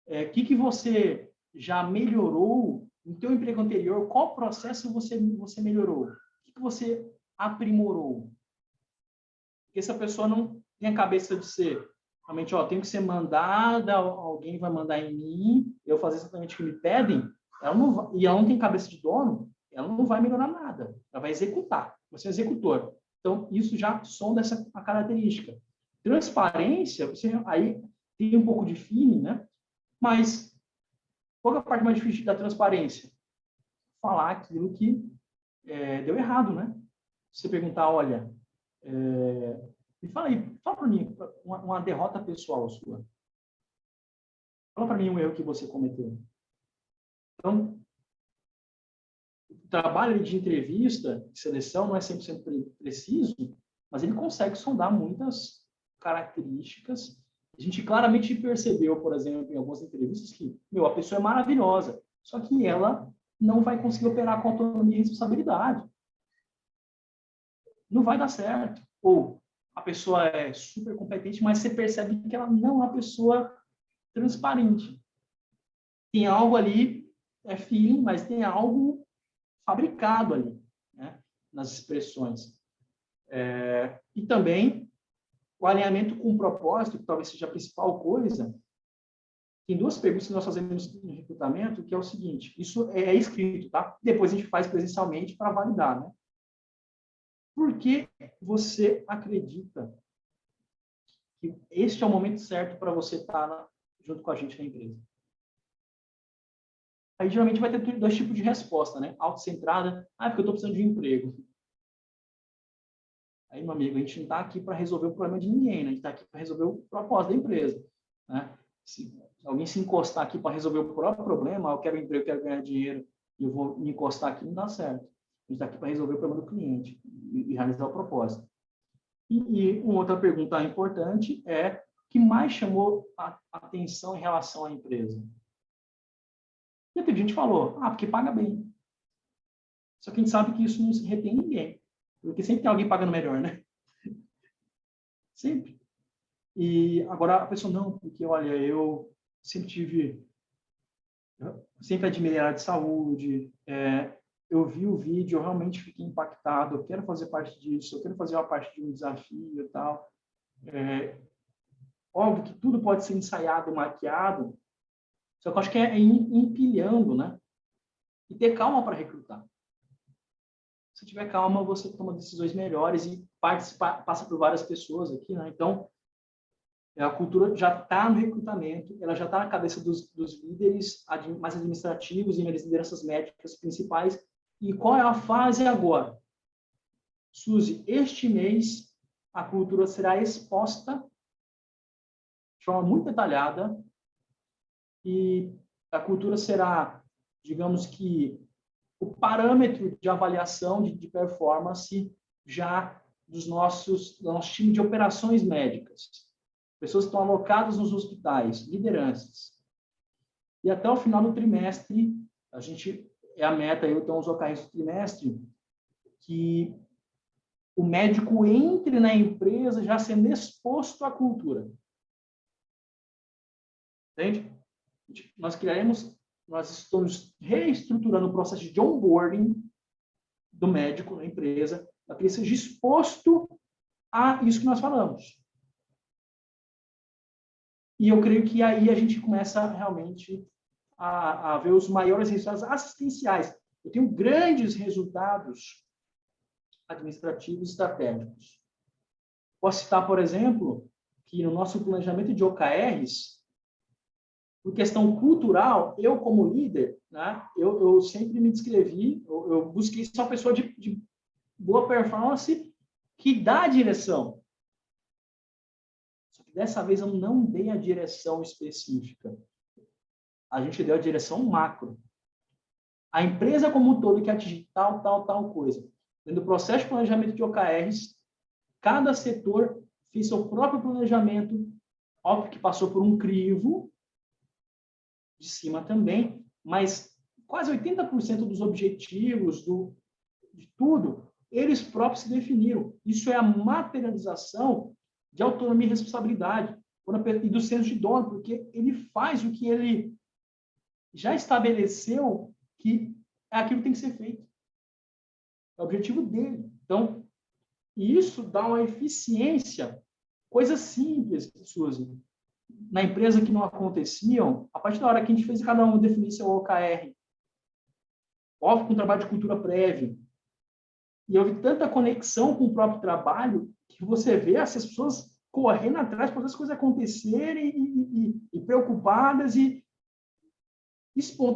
O que você já melhorou no teu emprego anterior? Qual processo você melhorou? O que você aprimorou? Porque se a pessoa não tem a cabeça de ser, realmente, tenho que ser mandada, alguém vai mandar em mim, eu fazer exatamente o que me pedem, ela não tem cabeça de dono, ela não vai melhorar nada. Ela vai executar. Você é um executor. Então, isso já sonda essa a característica. Transparência, você aí tem um pouco de feeling, né? Mas qual é a parte mais difícil da transparência? Falar aquilo que deu errado, né? Você perguntar, olha, me fala aí, fala para mim uma derrota pessoal sua. Fala para mim um erro que você cometeu. Então, o trabalho de entrevista, de seleção, não é 100% preciso, mas ele consegue sondar muitas características. A gente claramente percebeu, por exemplo, em algumas entrevistas que, a pessoa é maravilhosa, só que ela não vai conseguir operar com autonomia e responsabilidade. Não vai dar certo. Ou a pessoa é super competente, mas você percebe que ela não é uma pessoa transparente. Tem algo ali, é feeling, mas tem algo fabricado ali, né, nas expressões. E também o alinhamento com o propósito, que talvez seja a principal coisa. Tem duas perguntas que nós fazemos no recrutamento, que é o seguinte, isso é escrito, tá? Depois a gente faz presencialmente para validar, né? Por que você acredita que este é o momento certo para você estar junto com a gente na empresa? Aí, geralmente, vai ter dois tipos de resposta, né? Autocentrada, porque eu estou precisando de um emprego. Aí, meu amigo, a gente não está aqui para resolver o problema de ninguém, né? A gente está aqui para resolver o propósito da empresa, né? Se alguém se encostar aqui para resolver o próprio problema, eu quero um emprego, eu quero ganhar dinheiro, e eu vou me encostar aqui, não dá certo. A gente está aqui para resolver o problema do cliente e realizar o propósito. E uma outra pergunta importante é o que mais chamou a atenção em relação à empresa? E teve gente que falou, porque paga bem. Só que a gente sabe que isso não se retém ninguém. Porque sempre tem alguém pagando melhor, né? Sempre. E agora a pessoa, não, porque, olha, eu sempre admirei a área de saúde, eu vi o vídeo, eu realmente fiquei impactado, eu quero fazer parte disso, eu quero fazer uma parte de um desafio e tal. Óbvio que tudo pode ser ensaiado, maquiado, só que eu acho que é empilhando, né? E ter calma para recrutar. Se tiver calma, você toma decisões melhores e passa por várias pessoas aqui, né? Então, a cultura já está no recrutamento, ela já está na cabeça dos líderes mais administrativos e nas lideranças médicas principais. E qual é a fase agora? Suzy, este mês, a cultura será exposta de forma muito detalhada e a cultura será, digamos que, o parâmetro de avaliação de performance já do nosso time de operações médicas. Pessoas que estão alocadas nos hospitais, lideranças. E até o final do trimestre, a meta, então, os OKRs do trimestre, que o médico entre na empresa já sendo exposto à cultura. Entende? Nós estamos reestruturando o processo de onboarding do médico na empresa, para que ele seja exposto a isso que nós falamos. E eu creio que aí a gente começa realmente a ver os maiores resultados assistenciais. Eu tenho grandes resultados administrativos e estratégicos. Posso citar, por exemplo, que no nosso planejamento de OKRs, por questão cultural, eu como líder, né, eu sempre me descrevi, eu busquei ser uma pessoa de boa performance que dá a direção. Só que dessa vez eu não dei a direção específica. A gente deu a direção macro. A empresa como um todo quer atingir tal coisa. Dentro do processo de planejamento de OKRs, cada setor fez seu próprio planejamento, óbvio que passou por um crivo, de cima também, mas quase 80% dos objetivos, de tudo, eles próprios se definiram. Isso é a materialização de autonomia e responsabilidade e do senso de dono, porque ele faz o que ele já estabeleceu que é aquilo que tem que ser feito. É o objetivo dele. Então, isso dá uma eficiência, coisas simples, Suzy, na empresa que não aconteciam, a partir da hora que a gente fez cada um definir seu OKR, óbvio com um trabalho de cultura prévio, E houve tanta conexão com o próprio trabalho que você vê essas pessoas correndo atrás para as coisas acontecerem e preocupadas e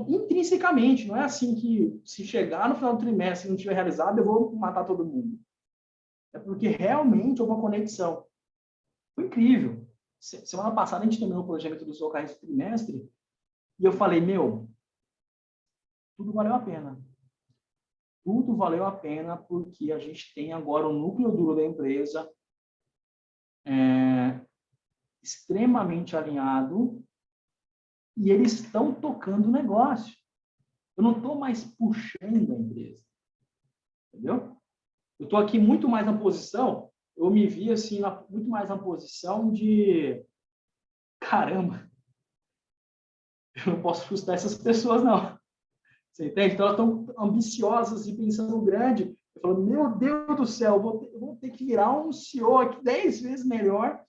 intrinsecamente. Não é assim que, se chegar no final do trimestre e não tiver realizado, eu vou matar todo mundo. É porque realmente houve uma conexão. Foi incrível. Semana passada, a gente terminou o projeto do Socarrés do trimestre e eu falei, meu, tudo valeu a pena. Tudo valeu a pena porque a gente tem agora um núcleo duro da empresa extremamente alinhado e eles estão tocando o negócio. Eu não estou mais puxando a empresa. Entendeu? Eu estou aqui muito mais na posição, eu me vi assim, muito mais na posição de caramba, eu não posso frustrar essas pessoas, não. Você entende? Então, elas estão ambiciosas e pensando grande. Eu falo, meu Deus do céu, eu vou ter que virar um CEO aqui 10 vezes melhor,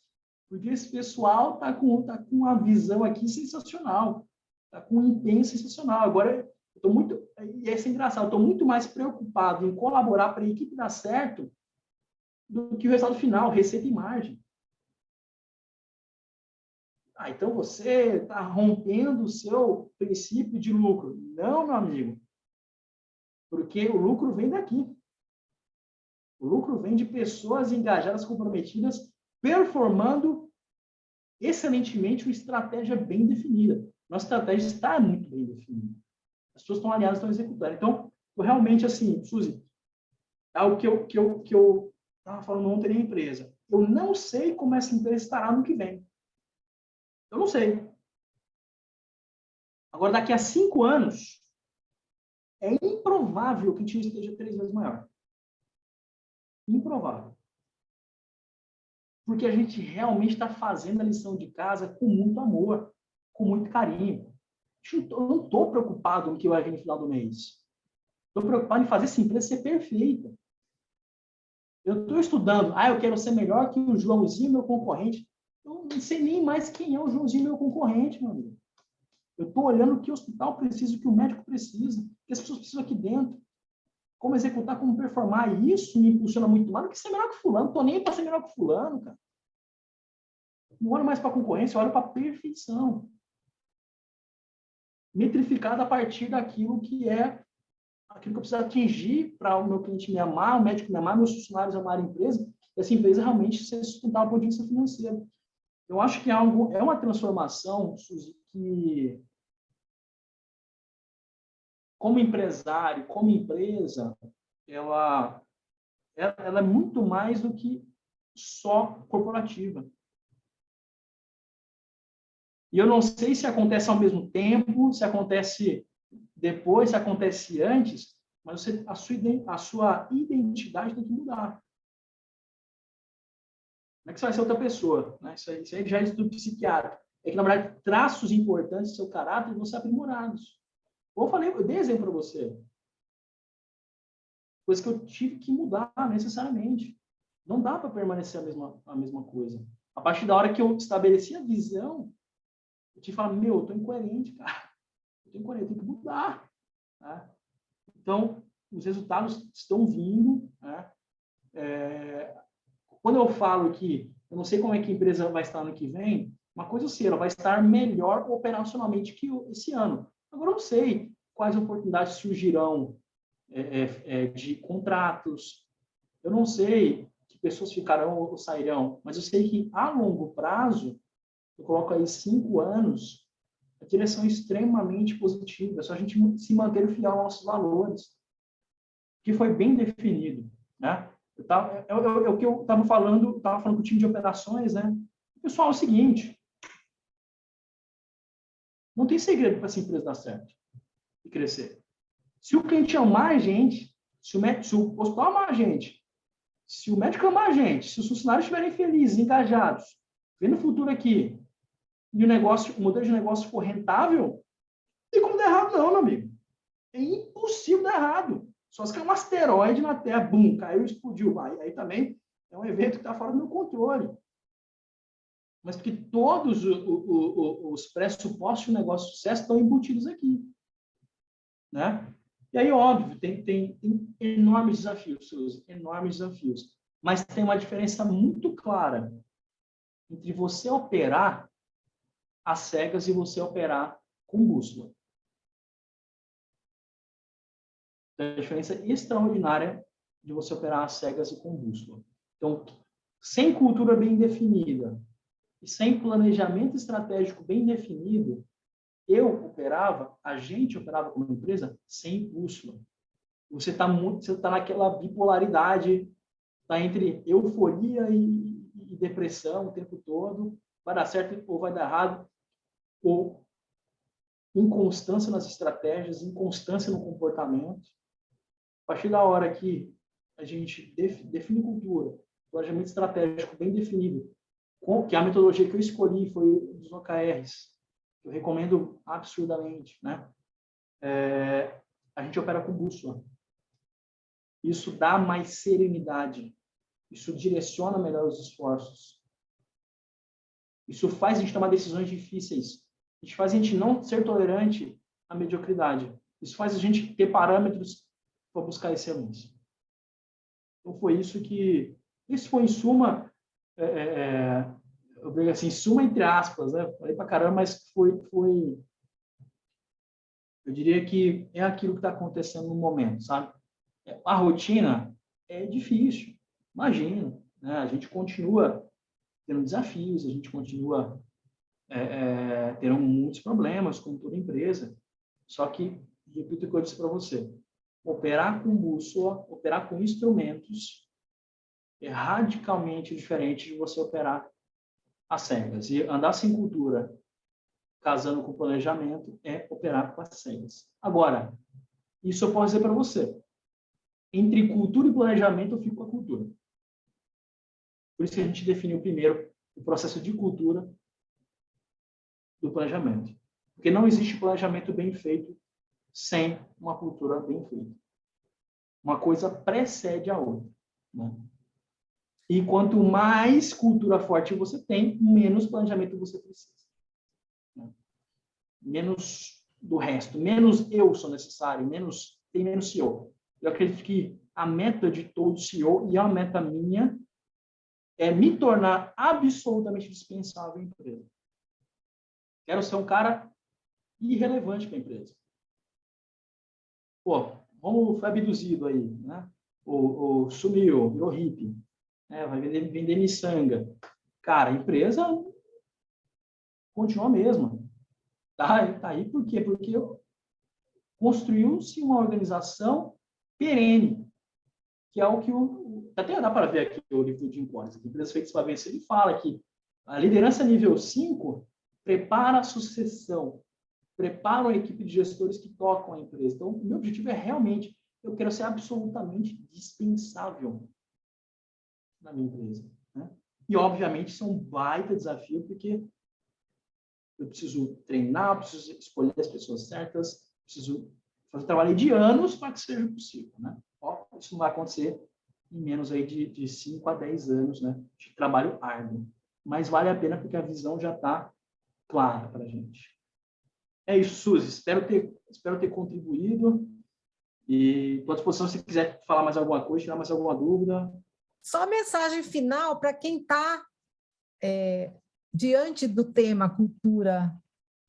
porque esse pessoal está com uma visão aqui sensacional, está com um empenho sensacional. Agora, eu estou muito, e isso é engraçado, eu estou muito mais preocupado em colaborar para a equipe dar certo do que o resultado final, receita e margem. Então você está rompendo o seu princípio de lucro. Não, meu amigo. Porque o lucro vem daqui. O lucro vem de pessoas engajadas, comprometidas, performando excelentemente uma estratégia bem definida. Nossa estratégia está muito bem definida. As pessoas estão alinhadas, estão executando. Então, eu realmente, assim, Suzy, é o que eu estava falando ontem na empresa. Eu não sei como essa empresa estará no que vem. Eu não sei. Agora, daqui a 5 anos, é improvável que a gente esteja 3 vezes maior. Improvável. Porque a gente realmente está fazendo a lição de casa com muito amor, com muito carinho. Eu não estou preocupado no que vai vir no final do mês. Estou preocupado em fazer essa empresa ser perfeita. Eu estou estudando. Eu quero ser melhor que o Joãozinho, meu concorrente. Eu não sei nem mais quem é o Joãozinho, meu concorrente, meu amigo. Eu estou olhando o que o hospital precisa, o que o médico precisa, o que as pessoas precisam aqui dentro. Como executar, como performar. E isso me impulsiona muito mais do que ser melhor que fulano. Não estou nem para ser melhor que fulano, cara. Não olho mais para a concorrência, eu olho para a perfeição. Metrificada a partir daquilo que é aquilo que eu preciso atingir para o meu cliente me amar, o médico me amar, meus funcionários amarem a empresa, e essa empresa realmente ser sustentável do ponto de vista financeiro. Eu acho que é uma transformação, Suzy, que como empresário, como empresa, ela é muito mais do que só corporativa. E eu não sei se acontece ao mesmo tempo, se acontece depois, se acontece antes, mas a sua identidade tem que mudar. Não é que você vai ser outra pessoa, né? Isso aí já é estudo psiquiátrico. É que, na verdade, traços importantes do seu caráter vão ser aprimorados. Eu dei exemplo para você. Coisa que eu tive que mudar necessariamente. Não dá para permanecer a mesma coisa. A partir da hora que eu estabeleci a visão, eu te falo, eu estou incoerente, cara. Eu estou incoerente, eu tenho que mudar. Né? Então, os resultados estão vindo. Né? Quando eu falo que eu não sei como é que a empresa vai estar no que vem, uma coisa eu sei, ela vai estar melhor operacionalmente que esse ano. Agora, eu não sei quais oportunidades surgirão de contratos. Eu não sei que pessoas ficarão ou sairão, mas eu sei que, a longo prazo, eu coloco aí 5 anos, a direção é extremamente positiva. É só a gente se manter fiel aos nossos valores, que foi bem definido. Né? O que eu estava falando com o time de operações, né? Pessoal, é o seguinte, não tem segredo para essa empresa dar certo e crescer. Se o cliente amar a gente, se o hospital amar a gente, se o médico amar a gente, se os funcionários estiverem felizes, engajados, vendo o futuro aqui, e o modelo de negócio for rentável, não tem como dar errado não, meu amigo. É impossível dar errado. Só se cair um asteroide na Terra, bum, caiu e explodiu. Aí também é um evento que está fora do meu controle. Mas porque todos os pressupostos do negócio de sucesso estão embutidos aqui. Né? E aí, óbvio, tem enormes desafios, Suzy, enormes desafios. Mas tem uma diferença muito clara entre você operar às cegas e você operar com bússola. Tem uma diferença extraordinária de você operar às cegas e com bússola. Então, sem cultura bem definida e sem planejamento estratégico bem definido, a gente operava como empresa sem bússola. Você tá naquela bipolaridade, tá entre euforia e depressão o tempo todo, vai dar certo ou vai dar errado, ou inconstância nas estratégias, inconstância no comportamento. A partir da hora que a gente define cultura, planejamento estratégico bem definido, que a metodologia que eu escolhi foi dos OKRs, que eu recomendo absurdamente, né? A gente opera com bússola. Isso dá mais serenidade. Isso direciona melhor os esforços. Isso faz a gente tomar decisões difíceis. Isso faz a gente não ser tolerante à mediocridade. Isso faz a gente ter parâmetros para buscar excelência. Então, foi isso que... Isso foi, em suma, eu digo assim, suma entre aspas, né? Falei para caramba, mas foi... Eu diria que é aquilo que está acontecendo no momento, sabe? A rotina é difícil, imagina, né? A gente continua tendo desafios, a gente continua tendo muitos problemas, como toda empresa, só que, repito o que eu disse para você, operar com bússola, operar com instrumentos é radicalmente diferente de você operar às cegas. E andar sem cultura, casando com planejamento, é operar com as cegas. Agora, isso eu posso dizer para você. Entre cultura e planejamento, eu fico com a cultura. Por isso que a gente definiu primeiro o processo de cultura do planejamento. Porque não existe planejamento bem feito sem uma cultura bem feita. Uma coisa precede a outra, né? E quanto mais cultura forte você tem, menos planejamento você precisa, né? Menos do resto, menos eu sou necessário, tem menos CEO. Eu acredito que a meta de todo CEO, e a meta minha, é me tornar absolutamente dispensável em empresa. Quero ser um cara irrelevante para a empresa. Pô, Romulo foi abduzido aí, né? Ou sumiu, virou hippie, né? Vai vender miçanga. Cara, a empresa continua a mesma. Tá aí por quê? Porque construiu-se uma organização perene, que é o que até dá para ver aqui o livro de Jim Collins, Empresas Feitas para Vencer, ele fala que a liderança nível 5 prepara a sucessão, prepara uma equipe de gestores que tocam a empresa. Então, o meu objetivo é realmente, eu quero ser absolutamente dispensável na minha empresa, né? E, obviamente, isso é um baita desafio, porque eu preciso treinar, eu preciso escolher as pessoas certas, preciso fazer trabalho de anos para que seja possível, né? Isso não vai acontecer em menos aí de 5 a 10 anos, né, de trabalho árduo. Mas vale a pena porque a visão já está clara para a gente. É isso, Suzy. Espero ter contribuído. E estou à disposição se quiser falar mais alguma coisa, tirar mais alguma dúvida. Só a mensagem final para quem está diante do tema cultura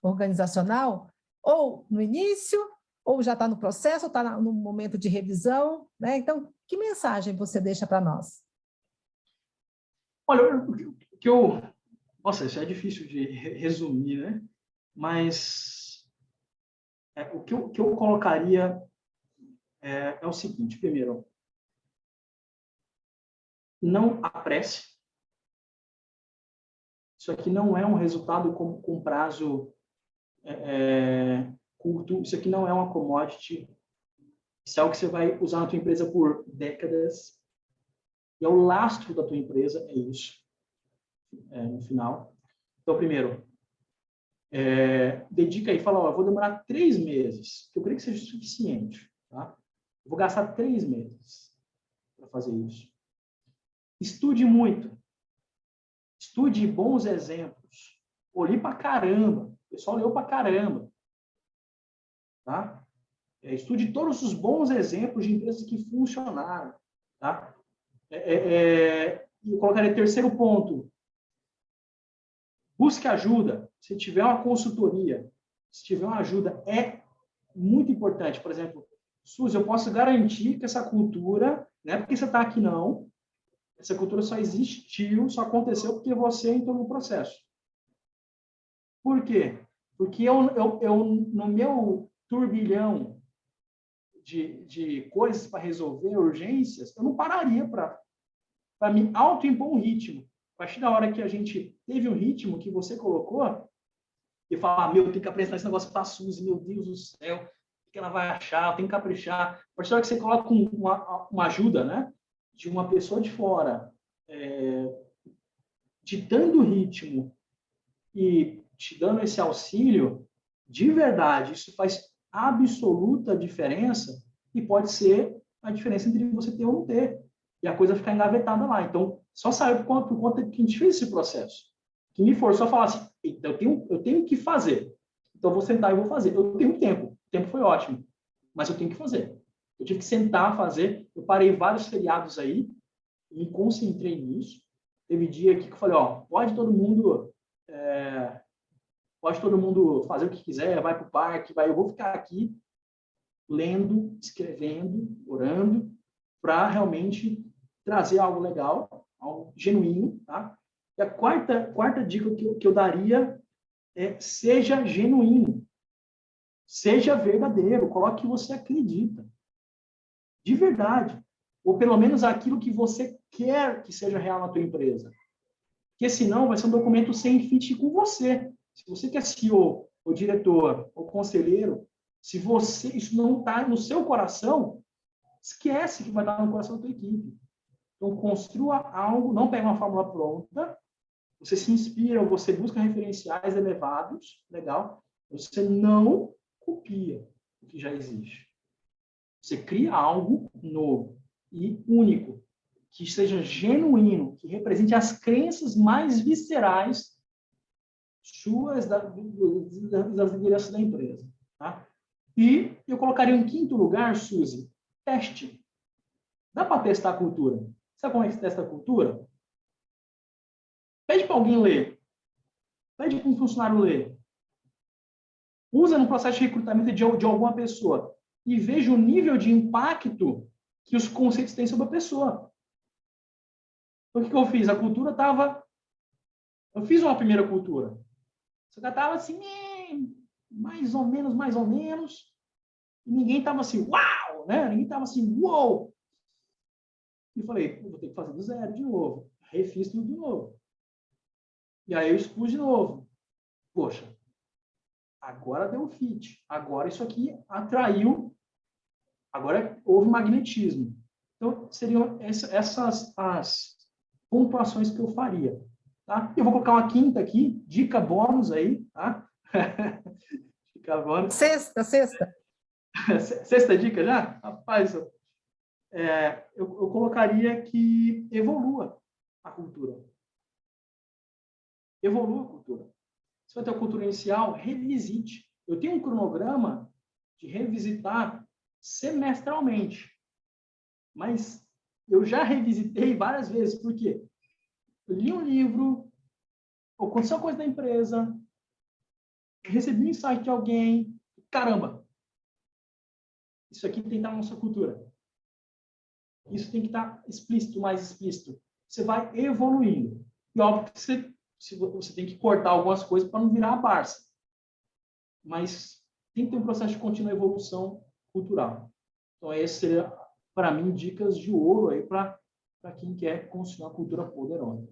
organizacional, ou no início, ou já está no processo, ou está no momento de revisão, né? Então, que mensagem você deixa para nós? Olha, nossa, isso é difícil de resumir, né? Mas o que eu colocaria é o seguinte: primeiro, não apresse. Isso aqui não é um resultado com prazo curto. Isso aqui não é uma commodity. Isso é algo que você vai usar na tua empresa por décadas. E é o lastro da tua empresa, é isso, no final. Então, primeiro, dedica aí, fala, eu vou demorar 3 meses, que eu creio que seja suficiente, tá? Eu vou gastar 3 meses para fazer isso. Estude muito. Estude bons exemplos. Olhei para caramba. O pessoal leu para caramba. Tá? Estude todos os bons exemplos de empresas que funcionaram. Tá? Eu colocaria terceiro ponto. Busque ajuda. Se tiver uma consultoria, se tiver uma ajuda, é muito importante. Por exemplo, Suzy, eu posso garantir que essa cultura, não é porque você está aqui, não. Essa cultura só existiu, só aconteceu porque você entrou no processo. Por quê? Porque eu no meu turbilhão de coisas para resolver, urgências, eu não pararia para me autoimpor um ritmo. A partir da hora que a gente teve um ritmo que você colocou, e falar, meu, eu tenho que apresentar esse negócio para a Suzy, meu Deus do céu, o que ela vai achar, eu tenho que caprichar. A partir da hora que você coloca uma ajuda, né, de uma pessoa de fora, ditando o ritmo e te dando esse auxílio, de verdade, isso faz absoluta diferença e pode ser a diferença entre você ter ou não ter. E a coisa ficar engavetada lá. Então, só saiu por conta que a gente fez esse processo. Que me forçou a falar assim, eu tenho que fazer. Então, eu vou sentar e vou fazer. Eu tenho tempo. O tempo foi ótimo. Mas eu tenho que fazer. Eu tive que sentar, fazer. Eu parei vários feriados aí e me concentrei nisso. Teve dia aqui que eu falei, ó, pode todo mundo fazer o que quiser, vai para o parque, eu vou ficar aqui lendo, escrevendo, orando, para realmente trazer algo legal, algo genuíno, tá? E a quarta dica que eu daria é seja genuíno, seja verdadeiro, coloque o que você acredita, de verdade, ou pelo menos aquilo que você quer que seja real na tua empresa, porque senão vai ser um documento sem fit com você. Se você que é CEO, ou diretor, ou conselheiro, se isso não está no seu coração, esquece que vai estar no coração da tua equipe. Então, construa algo, não pega uma fórmula pronta, você se inspira, ou você busca referenciais elevados, legal, você não copia o que já existe. Você cria algo novo e único, que seja genuíno, que represente as crenças mais viscerais suas das lideranças da empresa. Tá? E eu colocaria em quinto lugar, Suzy, teste. Dá para testar a cultura. Sabe como é que se testa a cultura? Pede para alguém ler. Pede para um funcionário ler. Usa no processo de recrutamento de alguma pessoa e veja o nível de impacto que os conceitos têm sobre a pessoa. Então, o que eu fiz? A cultura estava... Eu fiz uma primeira cultura. Só que ela estava assim, mais ou menos. E ninguém estava assim, uau! Né? Ninguém estava assim, uou! E falei, vou ter que fazer do zero de novo. Refiz tudo de novo. E aí eu expus de novo. Poxa, agora deu fit. Agora isso aqui atraiu. Agora houve magnetismo. Então, seriam essas as pontuações que eu faria. Tá? Eu vou colocar uma quinta aqui, dica bônus aí. Tá? Dica bônus. Sexta. Sexta dica já? Rapaz, eu colocaria que evolua a cultura. Evolua a cultura. Se vai ter a cultura inicial, revisite. Eu tenho um cronograma de revisitar semestralmente. Mas eu já revisitei várias vezes. Por quê? Eu li um livro, aconteceu uma coisa na empresa, recebi um insight de alguém, caramba, isso aqui tem que estar na nossa cultura. Isso tem que estar explícito, mais explícito. Você vai evoluindo. E óbvio que você tem que cortar algumas coisas para não virar a Barça. Mas tem que ter um processo de contínua evolução cultural. Então, esse seria, para mim, dicas de ouro aí para quem quer construir uma cultura poderosa.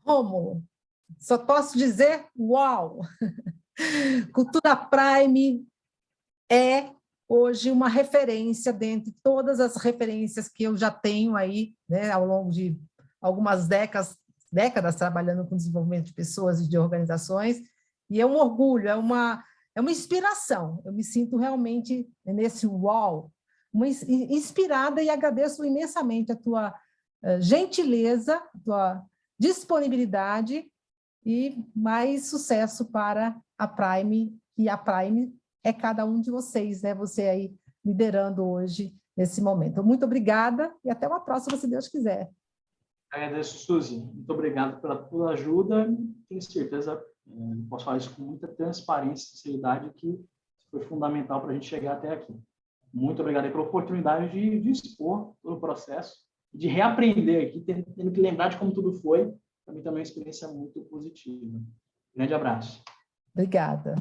Rômulo, só posso dizer, uau! Cultura Prime é hoje uma referência dentre todas as referências que eu já tenho aí, né, ao longo de algumas décadas trabalhando com desenvolvimento de pessoas e de organizações, e é um orgulho, é uma inspiração. Eu me sinto realmente nesse uau, inspirada, e agradeço imensamente a tua gentileza, a tua disponibilidade, e mais sucesso para a Prime, e a Prime é cada um de vocês, né? Você aí liderando hoje nesse momento. Muito obrigada e até uma próxima, se Deus quiser. Agradeço, Suzy. Muito obrigado pela tua ajuda. Tenho certeza, posso falar isso com muita transparência e sinceridade, que foi fundamental para a gente chegar até aqui. Muito obrigado aí pela oportunidade de expor todo o processo, de reaprender aqui, tendo que lembrar de como tudo foi. Para mim também é uma experiência muito positiva. Grande abraço. Obrigada.